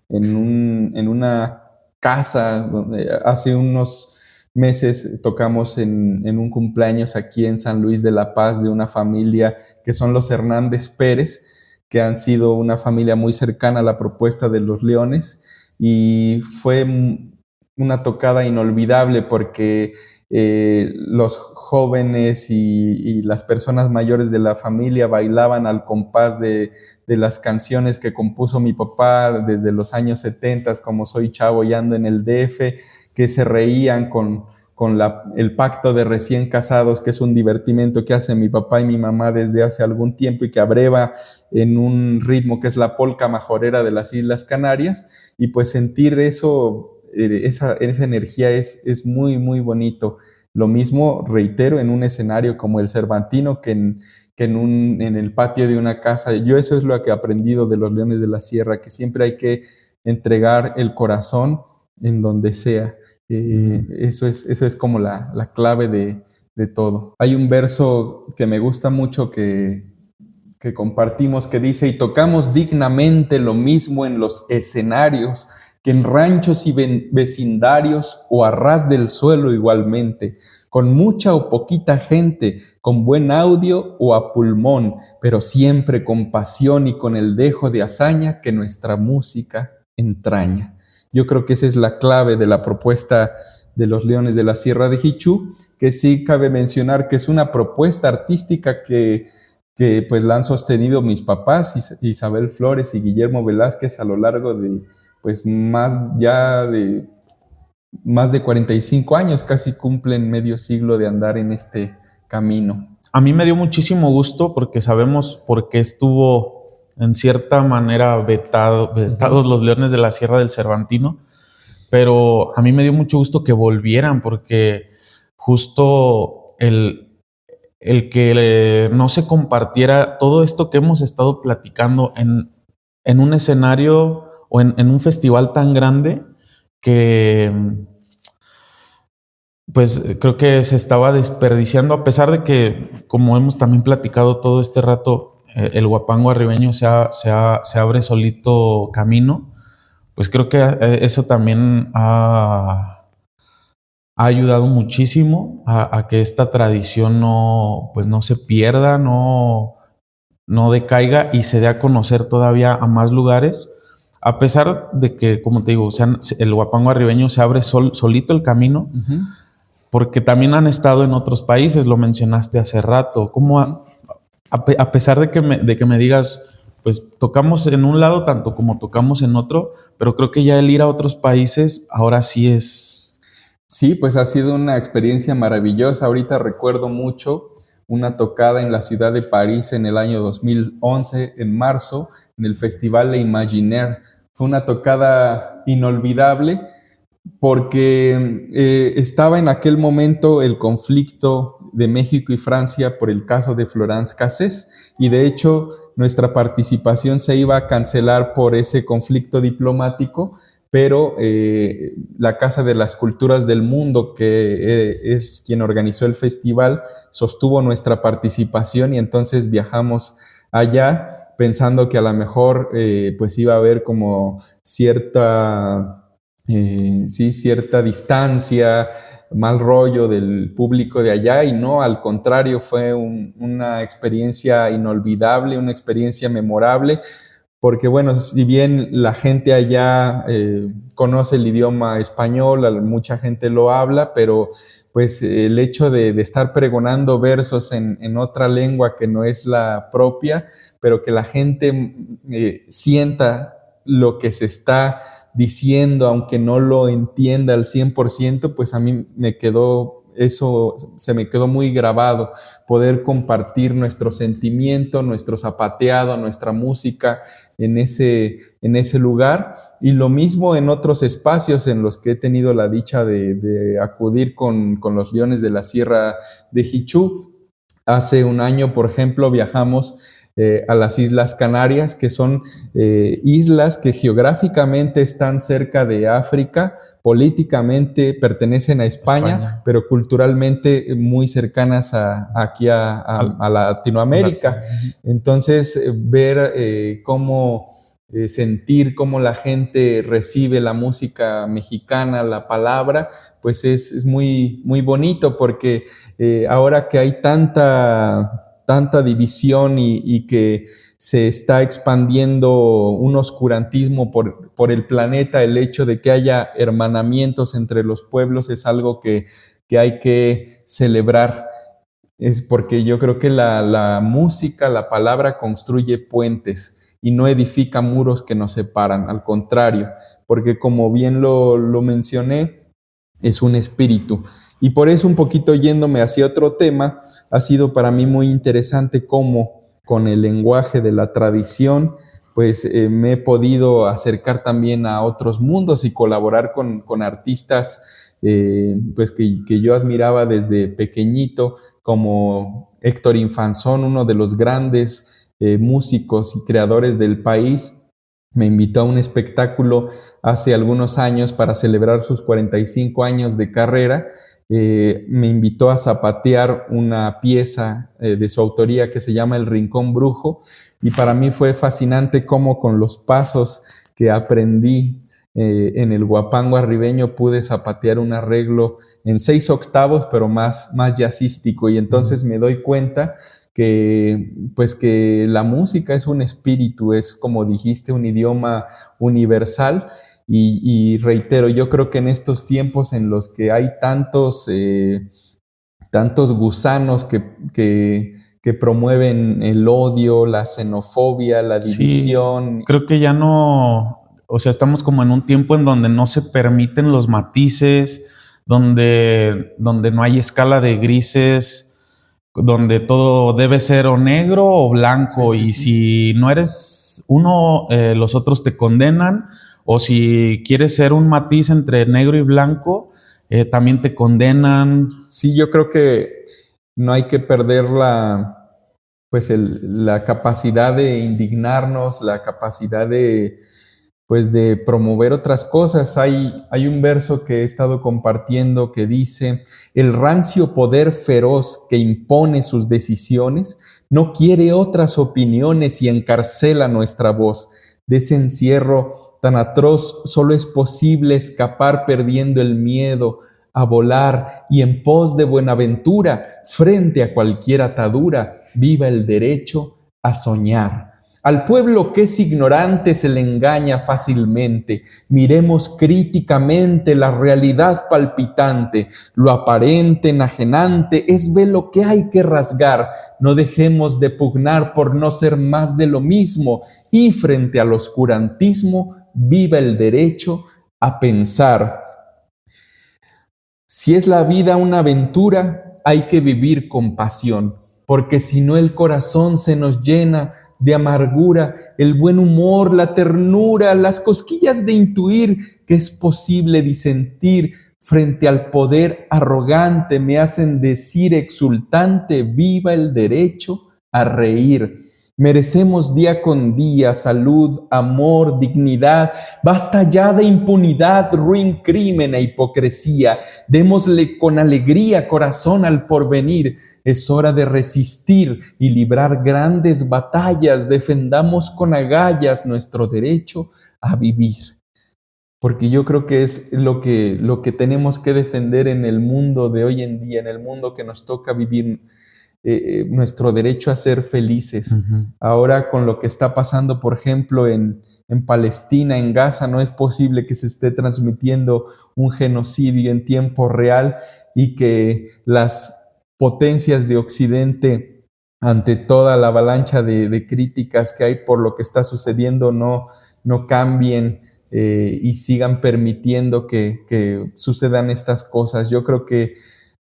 en una casa donde hace unos meses tocamos en un cumpleaños aquí en San Luis de la Paz de una familia que son los Hernández Pérez, que han sido una familia muy cercana a la propuesta de los Leones, y fue una tocada inolvidable porque los jóvenes y las personas mayores de la familia bailaban al compás de las canciones que compuso mi papá desde los años 70, como Soy Chavo y Ando en el DF, que se reían con el pacto de recién casados, que es un divertimento que hacen mi papá y mi mamá desde hace algún tiempo y que abreva en un ritmo que es la polca majorera de las Islas Canarias, y pues sentir eso, esa energía es muy, muy bonito. Lo mismo, reitero, en un escenario como el Cervantino, que en el patio de una casa. Yo eso es lo que he aprendido de los Leones de la Sierra, que siempre hay que entregar el corazón en donde sea. Eso es como la clave de todo. Hay un verso que me gusta mucho que compartimos que dice: y tocamos dignamente lo mismo en los escenarios que en ranchos y vecindarios o a ras del suelo igualmente, con mucha o poquita gente, con buen audio o a pulmón, pero siempre con pasión y con el dejo de hazaña que nuestra música entraña. Yo creo que esa es la clave de la propuesta de los Leones de la Sierra de Jichú, que sí cabe mencionar que es una propuesta artística que pues la han sostenido mis papás, Isabel Flores y Guillermo Velázquez, a lo largo de pues más de 45 años, casi cumplen medio siglo de andar en este camino. A mí me dio muchísimo gusto porque sabemos por qué estuvo en cierta manera vetados los Leones de la Sierra del Cervantino, pero a mí me dio mucho gusto que volvieran, porque justo el que no se compartiera todo esto que hemos estado platicando en un escenario o en un festival tan grande, que pues creo que se estaba desperdiciando, a pesar de que, como hemos también platicado todo este rato, el huapango arribeño se abre solito camino. Pues creo que eso también ha ayudado muchísimo a que esta tradición no se pierda, no decaiga y se dé a conocer todavía a más lugares, a pesar de que, como te digo, el huapango arribeño se abre solito el camino, porque también han estado en otros países, lo mencionaste hace rato. ¿Cómo a pesar de que me digas, pues tocamos en un lado tanto como tocamos en otro, pero creo que ya el ir a otros países ahora sí es... Sí, pues ha sido una experiencia maravillosa. Ahorita recuerdo mucho una tocada en la ciudad de París en el año 2011, en marzo, en el Festival Le Imaginaire. Fue una tocada inolvidable porque estaba en aquel momento el conflicto de México y Francia por el caso de Florence Cassés, y de hecho nuestra participación se iba a cancelar por ese conflicto diplomático, pero la Casa de las Culturas del Mundo, que es quien organizó el festival, sostuvo nuestra participación, y entonces viajamos allá pensando que a lo mejor pues iba a haber como cierta distancia, mal rollo del público de allá, y no, al contrario, fue una experiencia inolvidable, una experiencia memorable, porque bueno, si bien la gente allá conoce el idioma español, mucha gente lo habla, pero pues el hecho de estar pregonando versos en otra lengua que no es la propia, pero que la gente sienta lo que se está diciendo, aunque no lo entienda al 100%, pues a mí se me quedó muy grabado, poder compartir nuestro sentimiento, nuestro zapateado, nuestra música en ese lugar, y lo mismo en otros espacios en los que he tenido la dicha de acudir con los Leones de la Sierra de Jichú. Hace un año, por ejemplo, viajamos a las Islas Canarias, que son islas que geográficamente están cerca de África, políticamente pertenecen a España, pero culturalmente muy cercanas aquí a Latinoamérica. Entonces, ver cómo sentir cómo la gente recibe la música mexicana, la palabra, pues es muy, muy bonito, porque ahora que hay tanta división y que se está expandiendo un oscurantismo por el planeta, el hecho de que haya hermanamientos entre los pueblos es algo que hay que celebrar. Es porque yo creo que la música, la palabra construye puentes y no edifica muros que nos separan, al contrario, porque como bien lo mencioné, es un espíritu. Y por eso, un poquito yéndome hacia otro tema, ha sido para mí muy interesante cómo con el lenguaje de la tradición, pues me he podido acercar también a otros mundos y colaborar con artistas pues que yo admiraba desde pequeñito, como Héctor Infanzón, uno de los grandes músicos y creadores del país. Me invitó a un espectáculo hace algunos años para celebrar sus 45 años de carrera. Me invitó a zapatear una pieza de su autoría que se llama El Rincón Brujo, y para mí fue fascinante cómo con los pasos que aprendí en el huapango arribeño pude zapatear un arreglo en 6 octavos, pero más jazzístico, y entonces me doy cuenta que pues que la música es un espíritu, es, como dijiste, un idioma universal. Y reitero, yo creo que en estos tiempos en los que hay tantos gusanos que promueven el odio, la xenofobia, la división. Sí, creo que ya no, o sea, estamos como en un tiempo en donde no se permiten los matices, donde no hay escala de grises, donde todo debe ser o negro o blanco, Sí, sí, y sí. si no eres uno, los otros te condenan, o si quieres ser un matiz entre negro y blanco, también te condenan. Sí, yo creo que no hay que perder la capacidad de indignarnos, la capacidad de promover otras cosas. Hay un verso que he estado compartiendo que dice: el rancio poder feroz que impone sus decisiones no quiere otras opiniones y encarcela nuestra voz. De ese encierro tan atroz solo es posible escapar perdiendo el miedo a volar, y en pos de buenaventura, frente a cualquier atadura, viva el derecho a soñar. Al pueblo que es ignorante se le engaña fácilmente. Miremos críticamente la realidad palpitante. Lo aparente, enajenante, es velo que hay que rasgar. No dejemos de pugnar por no ser más de lo mismo. Y frente al oscurantismo, viva el derecho a pensar. Si es la vida una aventura, hay que vivir con pasión, porque si no el corazón se nos llena de amargura, el buen humor, la ternura, las cosquillas de intuir que es posible disentir frente al poder arrogante me hacen decir exultante: viva el derecho a reír. Merecemos día con día salud, amor, dignidad. Basta ya de impunidad, ruin crimen e hipocresía. Démosle con alegría corazón al porvenir. Es hora de resistir y librar grandes batallas. Defendamos con agallas nuestro derecho a vivir. Porque yo creo que es lo que tenemos que defender en el mundo de hoy en día, en el mundo que nos toca vivir, nuestro derecho a ser felices. Uh-huh. Ahora, con lo que está pasando, por ejemplo, en Palestina, en Gaza, no es posible que se esté transmitiendo un genocidio en tiempo real y que las potencias de Occidente, ante toda la avalancha de críticas que hay por lo que está sucediendo, no cambien y sigan permitiendo que sucedan estas cosas. Yo creo que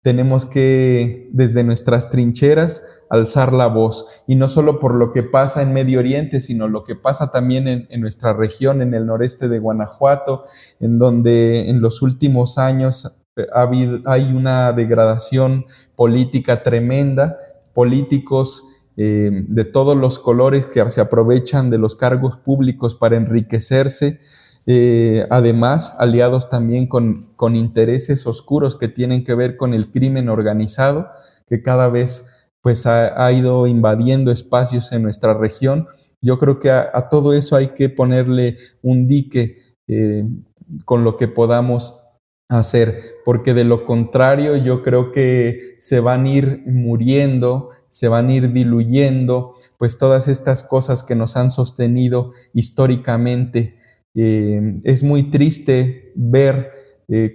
tenemos que, desde nuestras trincheras, alzar la voz, y no solo por lo que pasa en Medio Oriente, sino lo que pasa también en nuestra región, en el noreste de Guanajuato, en donde en los últimos años hay una degradación política tremenda, políticos de todos los colores que se aprovechan de los cargos públicos para enriquecerse. Además, aliados también con intereses oscuros que tienen que ver con el crimen organizado, que cada vez pues ha ido invadiendo espacios en nuestra región, Yo creo que a todo eso hay que ponerle un dique con lo que podamos hacer, porque de lo contrario yo creo que se van a ir muriendo, se van a ir diluyendo, pues todas estas cosas que nos han sostenido históricamente. Es muy triste ver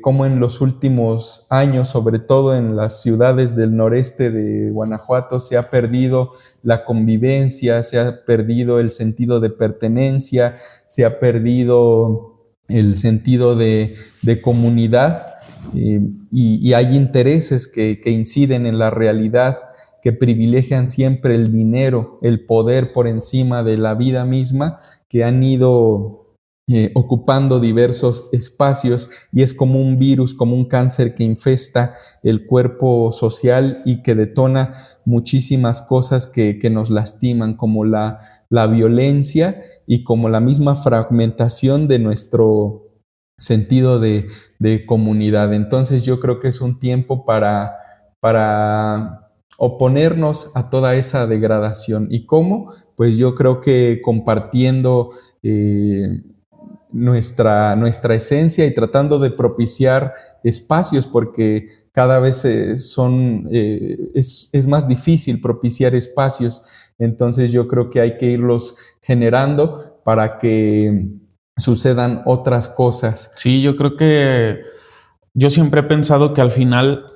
cómo en los últimos años, sobre todo en las ciudades del noreste de Guanajuato, se ha perdido la convivencia, se ha perdido el sentido de pertenencia, se ha perdido el sentido de comunidad, y hay intereses que inciden en la realidad, que privilegian siempre el dinero, el poder por encima de la vida misma, que han ido ocupando diversos espacios, y es como un virus, como un cáncer que infesta el cuerpo social y que detona muchísimas cosas que nos lastiman, como la violencia y como la misma fragmentación de nuestro sentido de comunidad. Entonces yo creo que es un tiempo para oponernos a toda esa degradación. ¿Y cómo? Pues yo creo que compartiendo nuestra esencia y tratando de propiciar espacios, porque cada vez es más difícil propiciar espacios. Entonces yo creo que hay que irlos generando para que sucedan otras cosas. Sí, yo creo que yo siempre he pensado que al final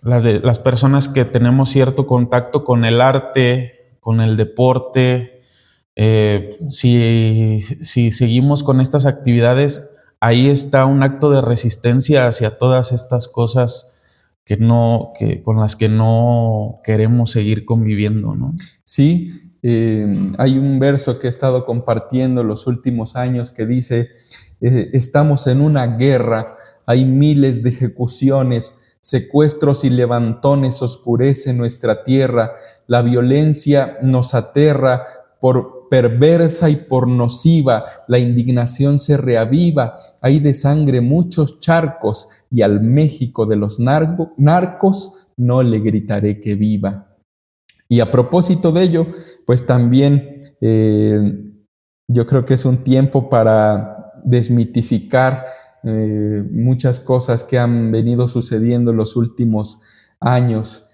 las personas que tenemos cierto contacto con el arte, con el deporte, si seguimos con estas actividades, ahí está un acto de resistencia hacia todas estas cosas con las que no queremos seguir conviviendo, ¿no? Sí, hay un verso que he estado compartiendo los últimos años que dice: estamos en una guerra, hay miles de ejecuciones, secuestros y levantones oscurecen nuestra tierra, la violencia nos aterra, por perversa y por nociva, la indignación se reaviva, hay de sangre muchos charcos, y al México de los narcos no le gritaré que viva. Y a propósito de ello, pues también yo creo que es un tiempo para desmitificar muchas cosas que han venido sucediendo en los últimos años,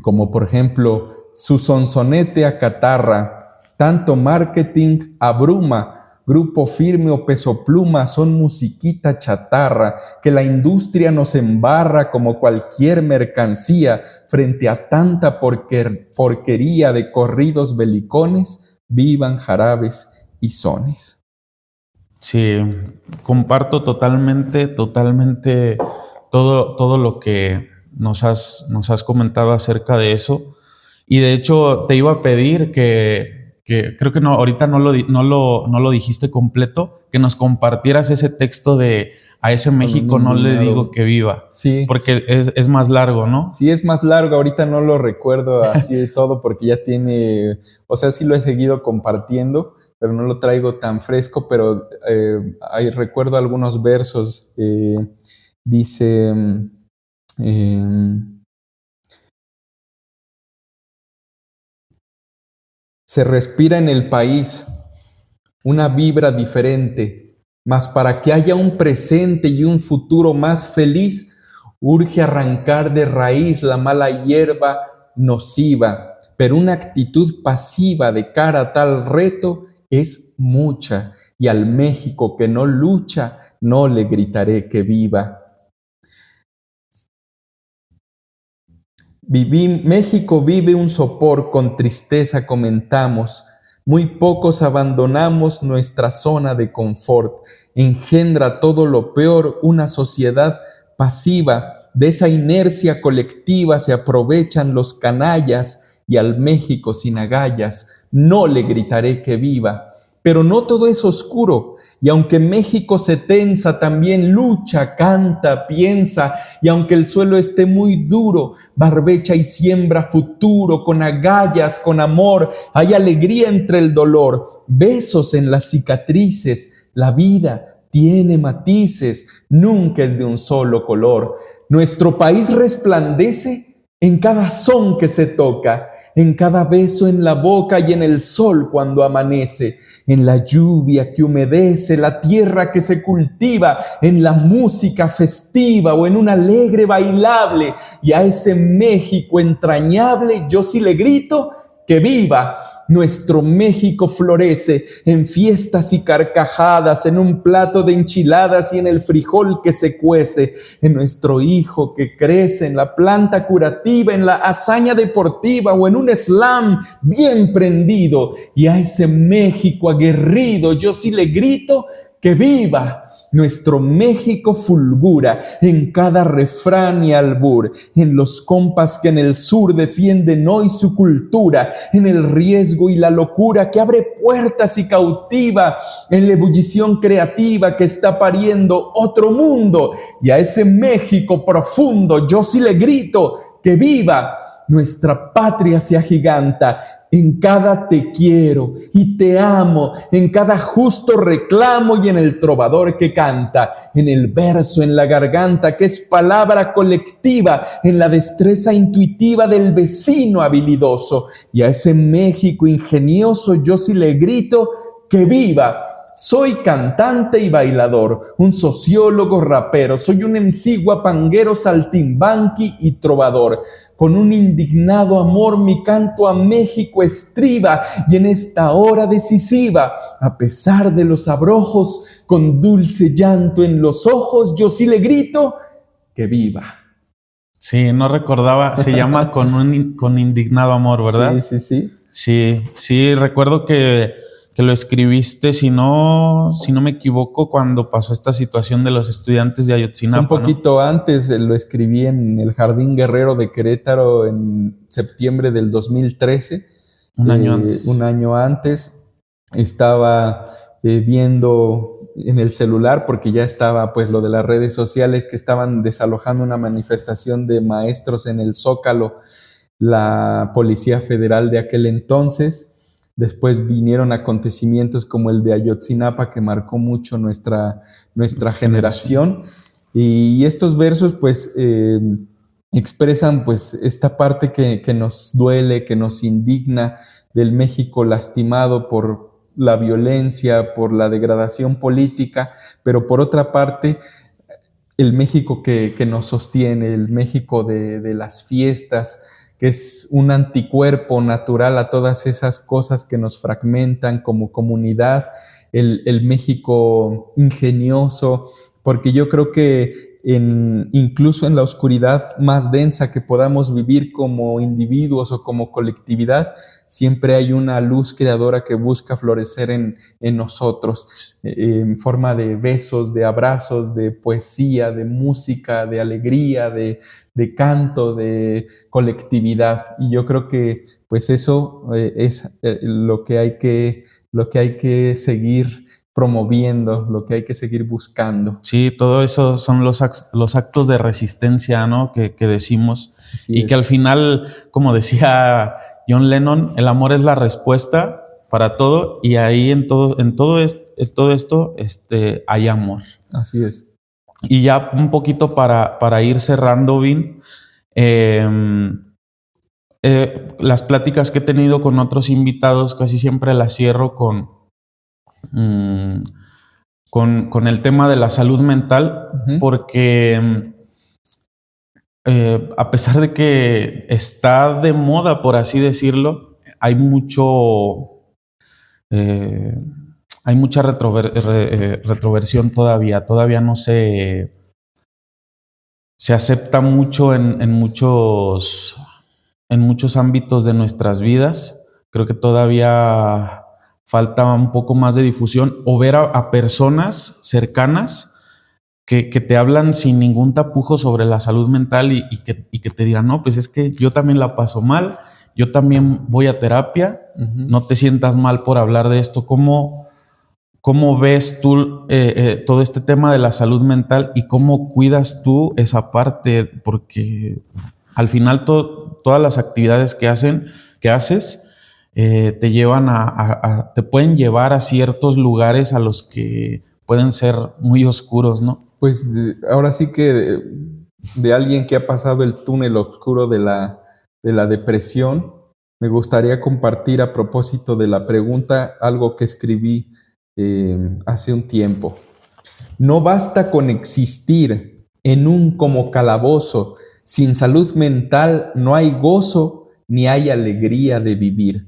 como por ejemplo su sonsonete acatarra, tanto marketing abruma, grupo firme o peso pluma son musiquita chatarra, que la industria nos embarra como cualquier mercancía, frente a tanta porquería de corridos belicones, vivan jarabes y sones. Sí, comparto totalmente todo lo que nos has comentado acerca de eso. Y de hecho te iba a pedir que creo que no, ahorita no lo dijiste completo, que nos compartieras ese texto de "A ese México no le digo que viva". Sí. Porque es más largo, ¿no? Sí, es más largo. Ahorita no lo recuerdo así de todo porque ya tiene, o sea, sí lo he seguido compartiendo, pero no lo traigo tan fresco, pero recuerdo algunos versos. Dice... se respira en el país una vibra diferente, mas para que haya un presente y un futuro más feliz, urge arrancar de raíz la mala hierba nociva, pero una actitud pasiva de cara a tal reto es mucha, y al México que no lucha, no le gritaré que viva. México vive un sopor, con tristeza comentamos, muy pocos abandonamos nuestra zona de confort, engendra todo lo peor una sociedad pasiva, de esa inercia colectiva se aprovechan los canallas, y al México sin agallas no le gritaré que viva. Pero no todo es oscuro, y aunque México se tensa, también lucha, canta, piensa, y aunque el suelo esté muy duro, barbecha y siembra futuro, con agallas, con amor, hay alegría entre el dolor, besos en las cicatrices, la vida tiene matices, nunca es de un solo color. Nuestro país resplandece en cada son que se toca, en cada beso en la boca y en el sol cuando amanece, en la lluvia que humedece la tierra que se cultiva, en la música festiva o en un alegre bailable. Y a ese México entrañable yo sí le grito que viva. Nuestro México florece en fiestas y carcajadas, en un plato de enchiladas y en el frijol que se cuece, en nuestro hijo que crece en la planta curativa, en la hazaña deportiva o en un slam bien prendido. Y a ese México aguerrido yo sí le grito que viva. Nuestro México fulgura en cada refrán y albur, en los compas que en el sur defienden hoy su cultura, en el riesgo y la locura que abre puertas y cautiva, en la ebullición creativa que está pariendo otro mundo. Y a ese México profundo yo sí le grito que viva. Nuestra patria se agiganta en cada te quiero y te amo, en cada justo reclamo y en el trovador que canta, en el verso, en la garganta que es palabra colectiva, en la destreza intuitiva del vecino habilidoso. Y a ese México ingenioso yo sí le grito que viva. Soy cantante y bailador, un sociólogo rapero, soy un MC guapanguero, saltimbanqui y trovador. Con un indignado amor mi canto a México estriba, y en esta hora decisiva, a pesar de los abrojos, con dulce llanto en los ojos, yo sí le grito que viva. Sí, no recordaba, se llama Con indignado amor, ¿verdad? Sí. Sí, recuerdo que lo escribiste, si no me equivoco, cuando pasó esta situación de los estudiantes de Ayotzinapa. Un poquito antes, lo escribí en el Jardín Guerrero de Querétaro en septiembre del 2013. Un año antes. Un año antes. Estaba viendo en el celular, porque ya estaba pues lo de las redes sociales, que estaban desalojando una manifestación de maestros en el Zócalo, la Policía Federal de aquel entonces. Después vinieron acontecimientos como el de Ayotzinapa, que marcó mucho nuestra generación. Y estos versos pues expresan pues esta parte que nos duele, que nos indigna, del México lastimado por la violencia, por la degradación política, pero por otra parte el México que nos sostiene, el México de las fiestas, que es un anticuerpo natural a todas esas cosas que nos fragmentan como comunidad, el México ingenioso, porque yo creo que incluso en la oscuridad más densa que podamos vivir como individuos o como colectividad, siempre hay una luz creadora que busca florecer en nosotros, en forma de besos, de abrazos, de poesía, de música, de alegría, de canto, de colectividad. Y yo creo que pues eso es lo que hay que seguir promoviendo, lo que hay que seguir buscando. Sí, todo eso son los actos de resistencia, ¿no? que decimos. Así y es. Que al final, como decía John Lennon, el amor es la respuesta para todo, y ahí en todo esto hay amor. Así es. Y ya un poquito para ir cerrando, Vin, las pláticas que he tenido con otros invitados casi siempre las cierro con el tema de la salud mental, porque a pesar de que está de moda, por así decirlo, hay mucha retroversión todavía no se acepta mucho en muchos ámbitos de nuestras vidas. Creo que todavía falta un poco más de difusión, o ver a personas cercanas que te hablan sin ningún tapujo sobre la salud mental y que te digan, no, pues es que yo también la paso mal, yo también voy a terapia, no te sientas mal por hablar de esto. ¿Cómo ves tú todo este tema de la salud mental y cómo cuidas tú esa parte? Porque al final todas las actividades que haces te llevan te pueden llevar a ciertos lugares a los que pueden ser muy oscuros, ¿no? Pues ahora sí que de alguien que ha pasado el túnel oscuro de la depresión, me gustaría compartir a propósito de la pregunta algo que escribí hace un tiempo. No basta con existir en un como calabozo. Sin salud mental no hay gozo ni hay alegría de vivir.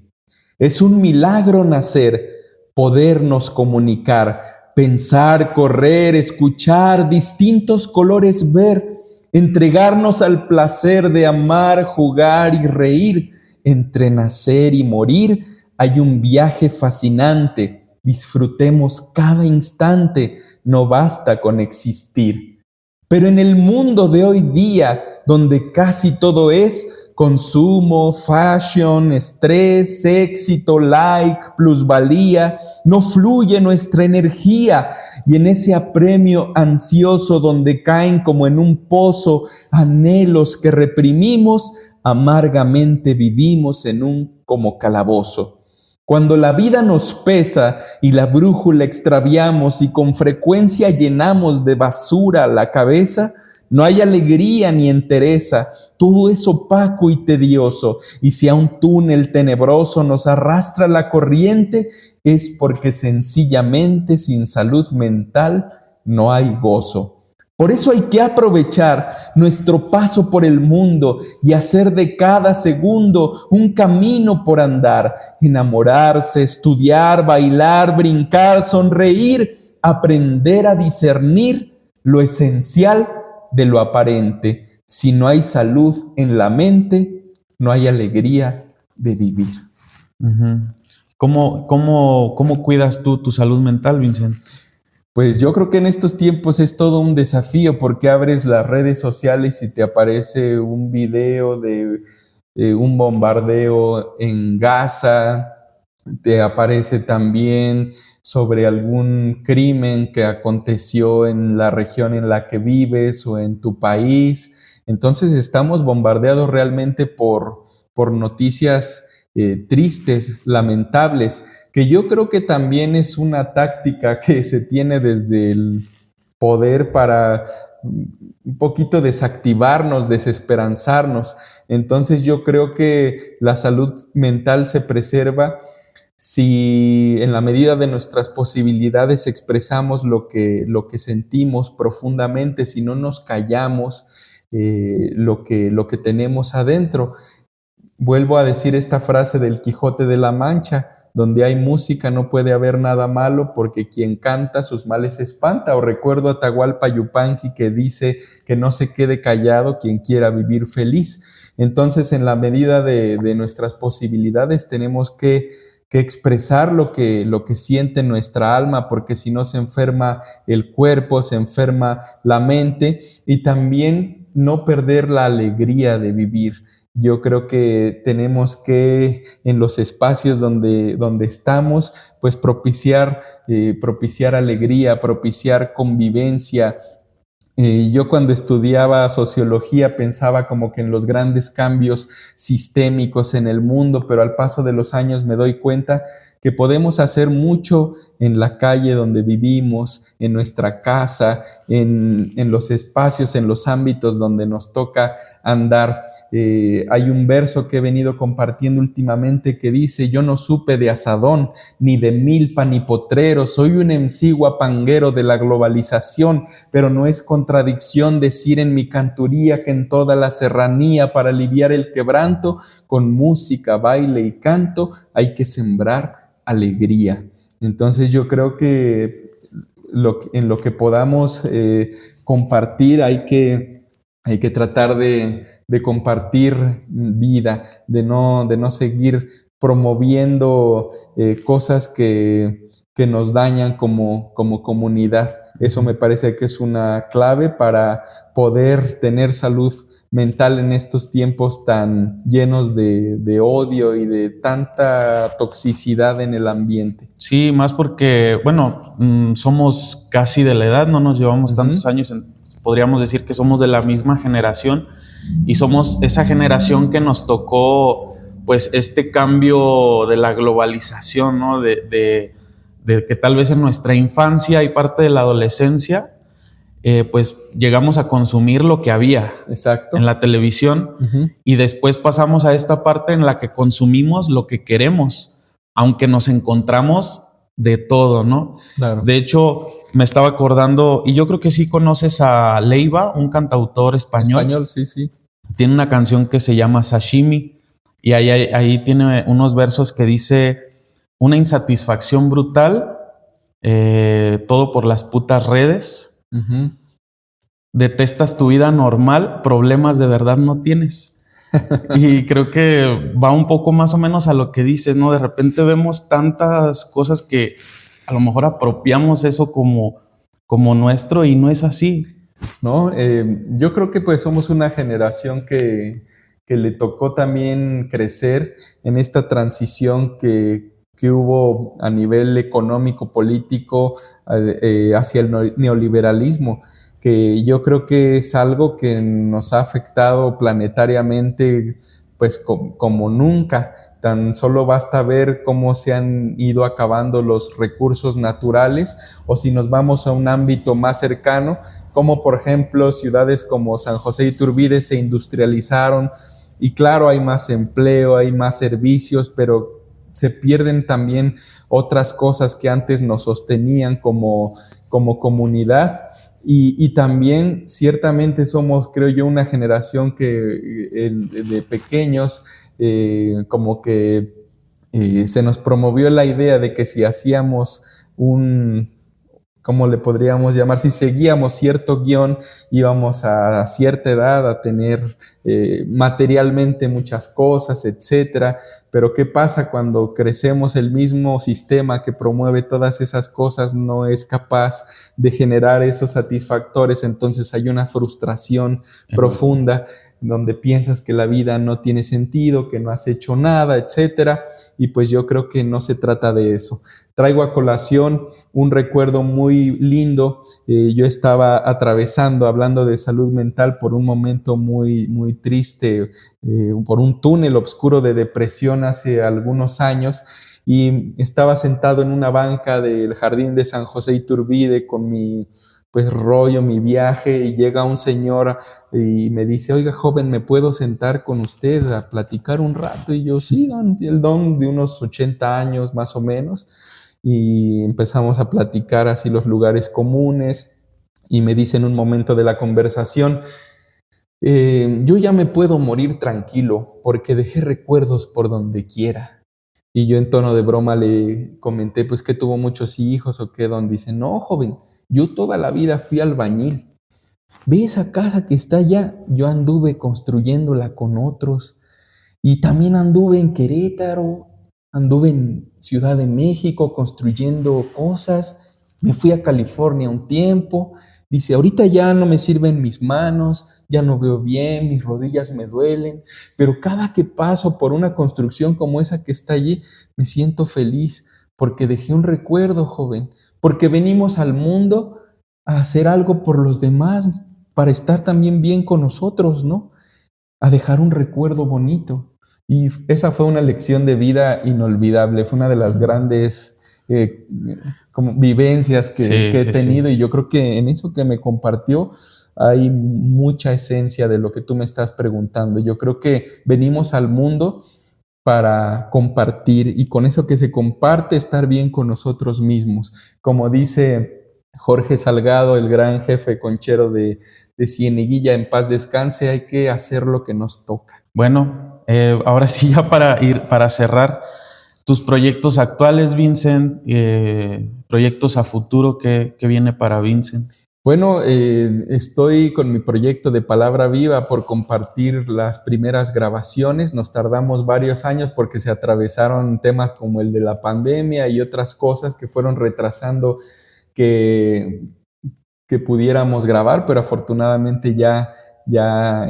Es un milagro nacer, podernos comunicar, pensar, correr, escuchar, distintos colores ver, entregarnos al placer de amar, jugar y reír. Entre nacer y morir hay un viaje fascinante. Disfrutemos cada instante, no basta con existir. Pero en el mundo de hoy día, donde casi todo es consumo, fashion, estrés, éxito, like, plusvalía, no fluye nuestra energía, y en ese apremio ansioso donde caen como en un pozo anhelos que reprimimos, amargamente vivimos en un como calabozo. Cuando la vida nos pesa y la brújula extraviamos y con frecuencia llenamos de basura la cabeza, no hay alegría ni entereza, todo es opaco y tedioso, y si a un túnel tenebroso nos arrastra la corriente, es porque sencillamente sin salud mental no hay gozo. Por eso hay que aprovechar nuestro paso por el mundo y hacer de cada segundo un camino por andar, enamorarse, estudiar, bailar, brincar, sonreír, aprender a discernir lo esencial de lo aparente. Si no hay salud en la mente, no hay alegría de vivir. Uh-huh. ¿Cómo cuidas tú tu salud mental, Vincent? Pues yo creo que en estos tiempos es todo un desafío, porque abres las redes sociales y te aparece un video de un bombardeo en Gaza, te aparece también sobre algún crimen que aconteció en la región en la que vives o en tu país. Entonces estamos bombardeados realmente por noticias tristes, lamentables, que yo creo que también es una táctica que se tiene desde el poder para un poquito desactivarnos, desesperanzarnos. Entonces yo creo que la salud mental se preserva si en la medida de nuestras posibilidades expresamos lo que sentimos profundamente, si no nos callamos lo que tenemos adentro. Vuelvo a decir esta frase del Quijote de la Mancha: donde hay música no puede haber nada malo, porque quien canta sus males espanta. O recuerdo a Atahualpa Yupanqui que dice que no se quede callado quien quiera vivir feliz. Entonces, en la medida de nuestras posibilidades tenemos que expresar lo que siente nuestra alma, porque si no se enferma el cuerpo, se enferma la mente, y también no perder la alegría de vivir. Yo creo que tenemos que, en los espacios donde estamos, pues propiciar alegría, propiciar convivencia. Yo cuando estudiaba sociología pensaba como que en los grandes cambios sistémicos en el mundo, pero al paso de los años me doy cuenta que podemos hacer mucho en la calle donde vivimos, en nuestra casa, en los espacios, en los ámbitos donde nos toca andar. Hay un verso que he venido compartiendo últimamente que dice: yo no supe de asadón, ni de milpa ni potrero, soy un MC guapanguero de la globalización, pero no es contradicción decir en mi canturía que en toda la serranía, para aliviar el quebranto, con música, baile y canto, hay que sembrar alegría. Entonces yo creo que en lo que podamos compartir hay que tratar de compartir vida, de no seguir promoviendo cosas que nos dañan como comunidad. Eso me parece que es una clave para poder tener salud mental en estos tiempos tan llenos de odio y de tanta toxicidad en el ambiente. Sí, más porque, bueno, somos casi de la edad, no nos llevamos tantos años, podríamos decir que somos de la misma generación, y somos esa generación que nos tocó pues este cambio de la globalización, ¿no? De que tal vez en nuestra infancia y parte de la adolescencia pues llegamos a consumir lo que había Exacto. en la televisión y después pasamos a esta parte en la que consumimos lo que queremos, aunque nos encontramos de todo, ¿no? Claro. De hecho, me estaba acordando, y yo creo que sí conoces a Leiva, un cantautor español. Español, sí, sí. Tiene una canción que se llama Sashimi y ahí tiene unos versos que dice: una insatisfacción brutal, todo por las putas redes. Detestas tu vida normal, problemas de verdad no tienes. Y creo que va un poco más o menos a lo que dices, ¿no? De repente vemos tantas cosas que a lo mejor apropiamos eso como nuestro y no es así. ¿No? Yo creo que pues somos una generación que le tocó también crecer en esta transición que hubo a nivel económico, político, hacia el neoliberalismo, que yo creo que es algo que nos ha afectado planetariamente pues como nunca. Tan solo basta ver cómo se han ido acabando los recursos naturales, o si nos vamos a un ámbito más cercano, como por ejemplo ciudades como San José de Iturbide se industrializaron y claro, hay más empleo, hay más servicios, pero se pierden también otras cosas que antes nos sostenían como comunidad. Y también ciertamente somos, creo yo, una generación que de pequeños como que se nos promovió la idea de que si hacíamos ¿cómo le podríamos llamar? Si seguíamos cierto guión, íbamos a cierta edad a tener materialmente muchas cosas, etcétera. Pero ¿qué pasa cuando crecemos? El mismo sistema que promueve todas esas cosas no es capaz de generar esos satisfactores, entonces hay una frustración profunda donde piensas que la vida no tiene sentido, que no has hecho nada, etcétera. Y pues yo creo que no se trata de eso. Traigo a colación un recuerdo muy lindo. Yo estaba atravesando, hablando de salud mental, por un momento muy, muy triste, por un túnel oscuro de depresión hace algunos años, y estaba sentado en una banca del jardín de San José Iturbide con mi pues rollo, mi viaje, y llega un señor y me dice: oiga, joven, ¿me puedo sentar con usted a platicar un rato? Y yo, sí, el don de unos 80 años más o menos. Y empezamos a platicar así los lugares comunes, y me dice en un momento de la conversación: yo ya me puedo morir tranquilo porque dejé recuerdos por donde quiera. Y yo en tono de broma le comenté pues que tuvo muchos hijos o qué, don. Dice: no, joven, yo toda la vida fui albañil. ¿Ve esa casa que está allá? Yo anduve construyéndola con otros. Y también anduve en Querétaro, anduve en Ciudad de México construyendo cosas. Me fui a California un tiempo. Dice: ahorita ya no me sirven mis manos, ya no veo bien, mis rodillas me duelen, pero cada que paso por una construcción como esa que está allí, me siento feliz porque dejé un recuerdo, joven, porque venimos al mundo a hacer algo por los demás, para estar también bien con nosotros, ¿no? A dejar un recuerdo bonito. Y esa fue una lección de vida inolvidable, fue una de las grandes como vivencias que he tenido. Sí. Y yo creo que en eso que me compartió hay mucha esencia de lo que tú me estás preguntando. Yo creo que venimos al mundo para compartir, y con eso que se comparte, estar bien con nosotros mismos. Como dice Jorge Salgado, el gran jefe conchero de Cieneguilla, en paz descanse, hay que hacer lo que nos toca. Bueno, ahora sí, ya para cerrar, tus proyectos actuales, Vincent, proyectos a futuro, ¿qué viene para Vincent? Bueno, estoy con mi proyecto de Palabra Viva por compartir las primeras grabaciones. Nos tardamos varios años porque se atravesaron temas como el de la pandemia y otras cosas que fueron retrasando que pudiéramos grabar, pero afortunadamente ya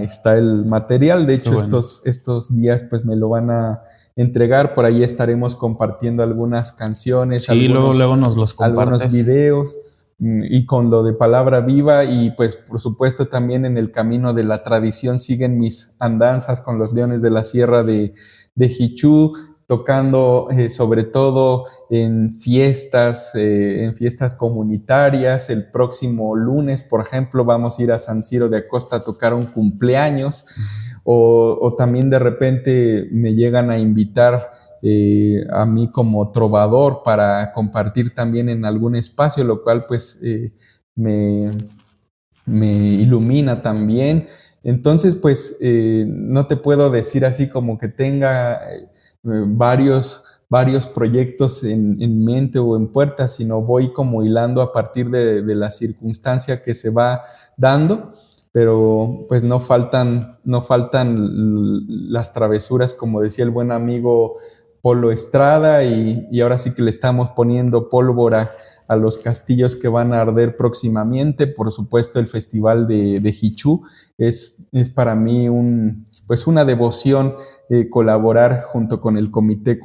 está el material. De hecho, bueno, estos días pues me lo van a entregar. Por ahí estaremos compartiendo algunas canciones, sí, luego nos los compartes. Algunos videos, y con lo de Palabra Viva. Y pues por supuesto también en el camino de la tradición siguen mis andanzas con los Leones de la Sierra de Jichú, tocando sobre todo en fiestas comunitarias. El próximo lunes, por ejemplo, vamos a ir a San Ciro de Acosta a tocar un cumpleaños, o también de repente me llegan a invitar a mí como trovador para compartir también en algún espacio, lo cual pues me ilumina también. Entonces, pues no te puedo decir así como que tenga varios proyectos en mente o en puerta, sino voy como hilando a partir de la circunstancia que se va dando, pero pues no faltan las travesuras, como decía el buen amigo Polo Estrada, y ahora sí que le estamos poniendo pólvora a los castillos que van a arder próximamente. Por supuesto, el Festival de Jichú es para mí pues una devoción colaborar junto con el comité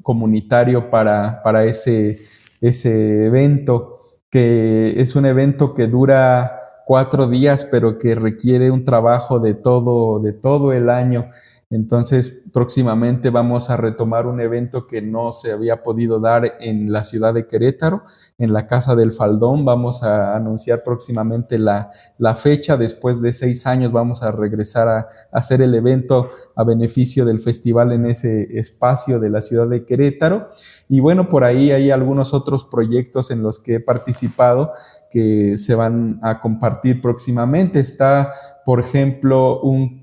comunitario para ese evento, que es un evento que dura 4 días, pero que requiere un trabajo de todo el año. Entonces, próximamente vamos a retomar un evento que no se había podido dar en la ciudad de Querétaro, en la Casa del Faldón. Vamos a anunciar próximamente la fecha. Después de 6 años vamos a regresar a hacer el evento a beneficio del festival en ese espacio de la ciudad de Querétaro. Y bueno, por ahí hay algunos otros proyectos en los que he participado que se van a compartir próximamente. Está, por ejemplo, un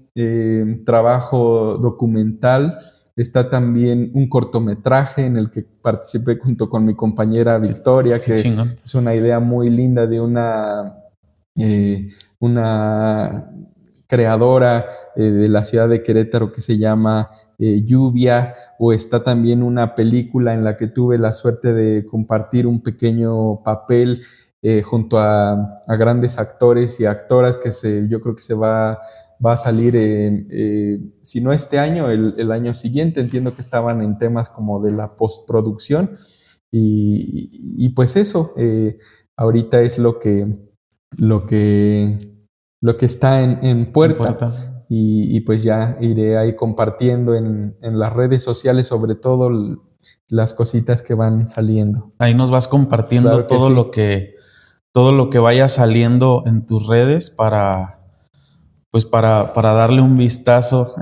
trabajo documental. Está también un cortometraje en el que participé junto con mi compañera Victoria, que es una idea muy linda de una creadora de la ciudad de Querétaro que se llama Lluvia. O está también una película en la que tuve la suerte de compartir un pequeño papel junto a grandes actores y actoras, que yo creo que se va a salir, si no este año, el año siguiente. Entiendo que estaban en temas como de la postproducción, y pues eso, ahorita es lo que está en puerta. Y pues ya iré ahí compartiendo en las redes sociales, sobre todo las cositas que van saliendo. Ahí nos vas compartiendo, claro, todo lo que vaya saliendo en tus redes para darle un vistazo.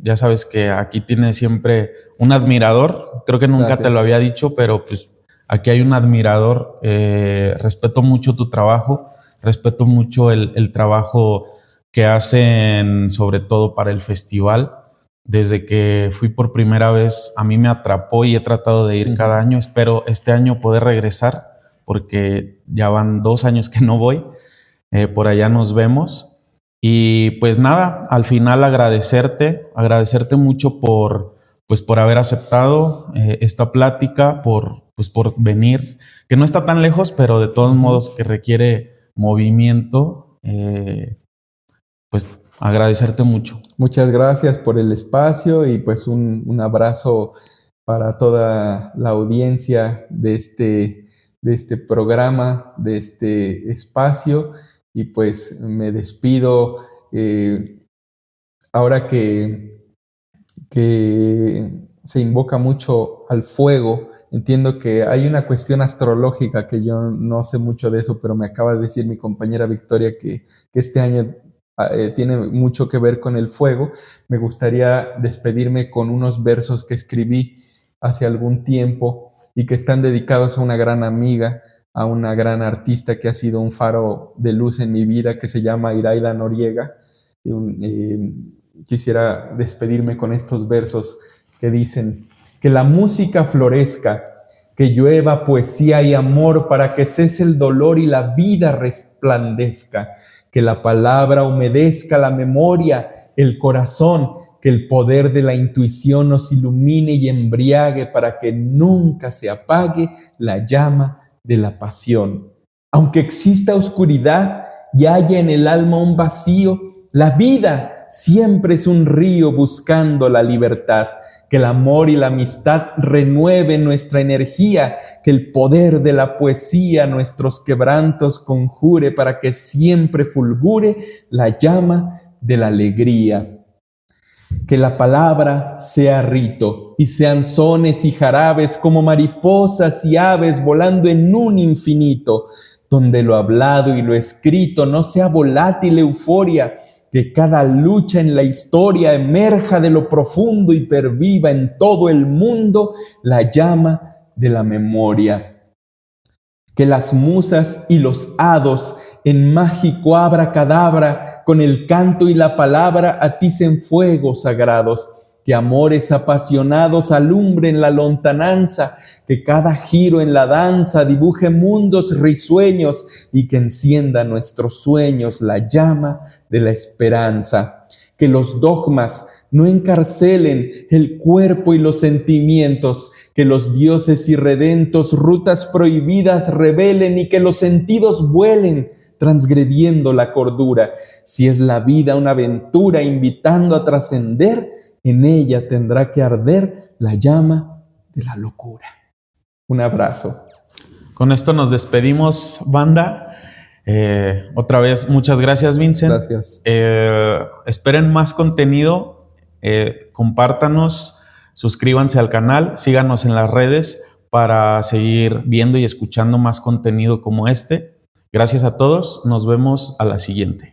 Ya sabes que aquí tienes siempre un admirador. Creo que nunca Gracias. Te lo había dicho, pero pues aquí hay un admirador. Respeto mucho tu trabajo, respeto mucho el trabajo que hacen, sobre todo para el festival. Desde que fui por primera vez, a mí me atrapó y he tratado de ir cada año. Espero este año poder regresar, porque ya van 2 años que no voy. Por allá nos vemos. Y pues nada, al final agradecerte mucho por haber aceptado esta plática, por venir, que no está tan lejos, pero de todos modos que requiere movimiento. Pues agradecerte mucho. Muchas gracias por el espacio, y pues un abrazo para toda la audiencia de este programa, de este espacio. Y pues me despido ahora que se invoca mucho al fuego. Entiendo que hay una cuestión astrológica que yo no sé mucho de eso, pero me acaba de decir mi compañera Victoria que este año tiene mucho que ver con el fuego. Me gustaría despedirme con unos versos que escribí hace algún tiempo y que están dedicados a una gran amiga, a una gran artista que ha sido un faro de luz en mi vida, que se llama Iraida Noriega. Quisiera despedirme con estos versos que dicen: que la música florezca, que llueva poesía y amor para que cese el dolor y la vida resplandezca, que la palabra humedezca la memoria, el corazón, que el poder de la intuición nos ilumine y embriague para que nunca se apague la llama de la pasión. Aunque exista oscuridad y haya en el alma un vacío, la vida siempre es un río buscando la libertad. Que el amor y la amistad renueven nuestra energía, que el poder de la poesía nuestros quebrantos conjure para que siempre fulgure la llama de la alegría. Que la palabra sea rito y sean sones y jarabes como mariposas y aves volando en un infinito, donde lo hablado y lo escrito no sea volátil euforia, que cada lucha en la historia emerja de lo profundo y perviva en todo el mundo la llama de la memoria. Que las musas y los hados en mágico abracadabra con el canto y la palabra aticen fuegos sagrados, que amores apasionados alumbren la lontananza, que cada giro en la danza dibuje mundos risueños y que encienda nuestros sueños la llama de la esperanza. Que los dogmas no encarcelen el cuerpo y los sentimientos, que los dioses irredentos rutas prohibidas revelen y que los sentidos vuelen transgrediendo la cordura. Si es la vida una aventura invitando a trascender, en ella tendrá que arder la llama de la locura. Un abrazo. Con esto nos despedimos, banda. Otra vez, muchas gracias, Vincent. Gracias. Esperen más contenido, compártanos, suscríbanse al canal, síganos en las redes para seguir viendo y escuchando más contenido como este. Gracias a todos, nos vemos a la siguiente.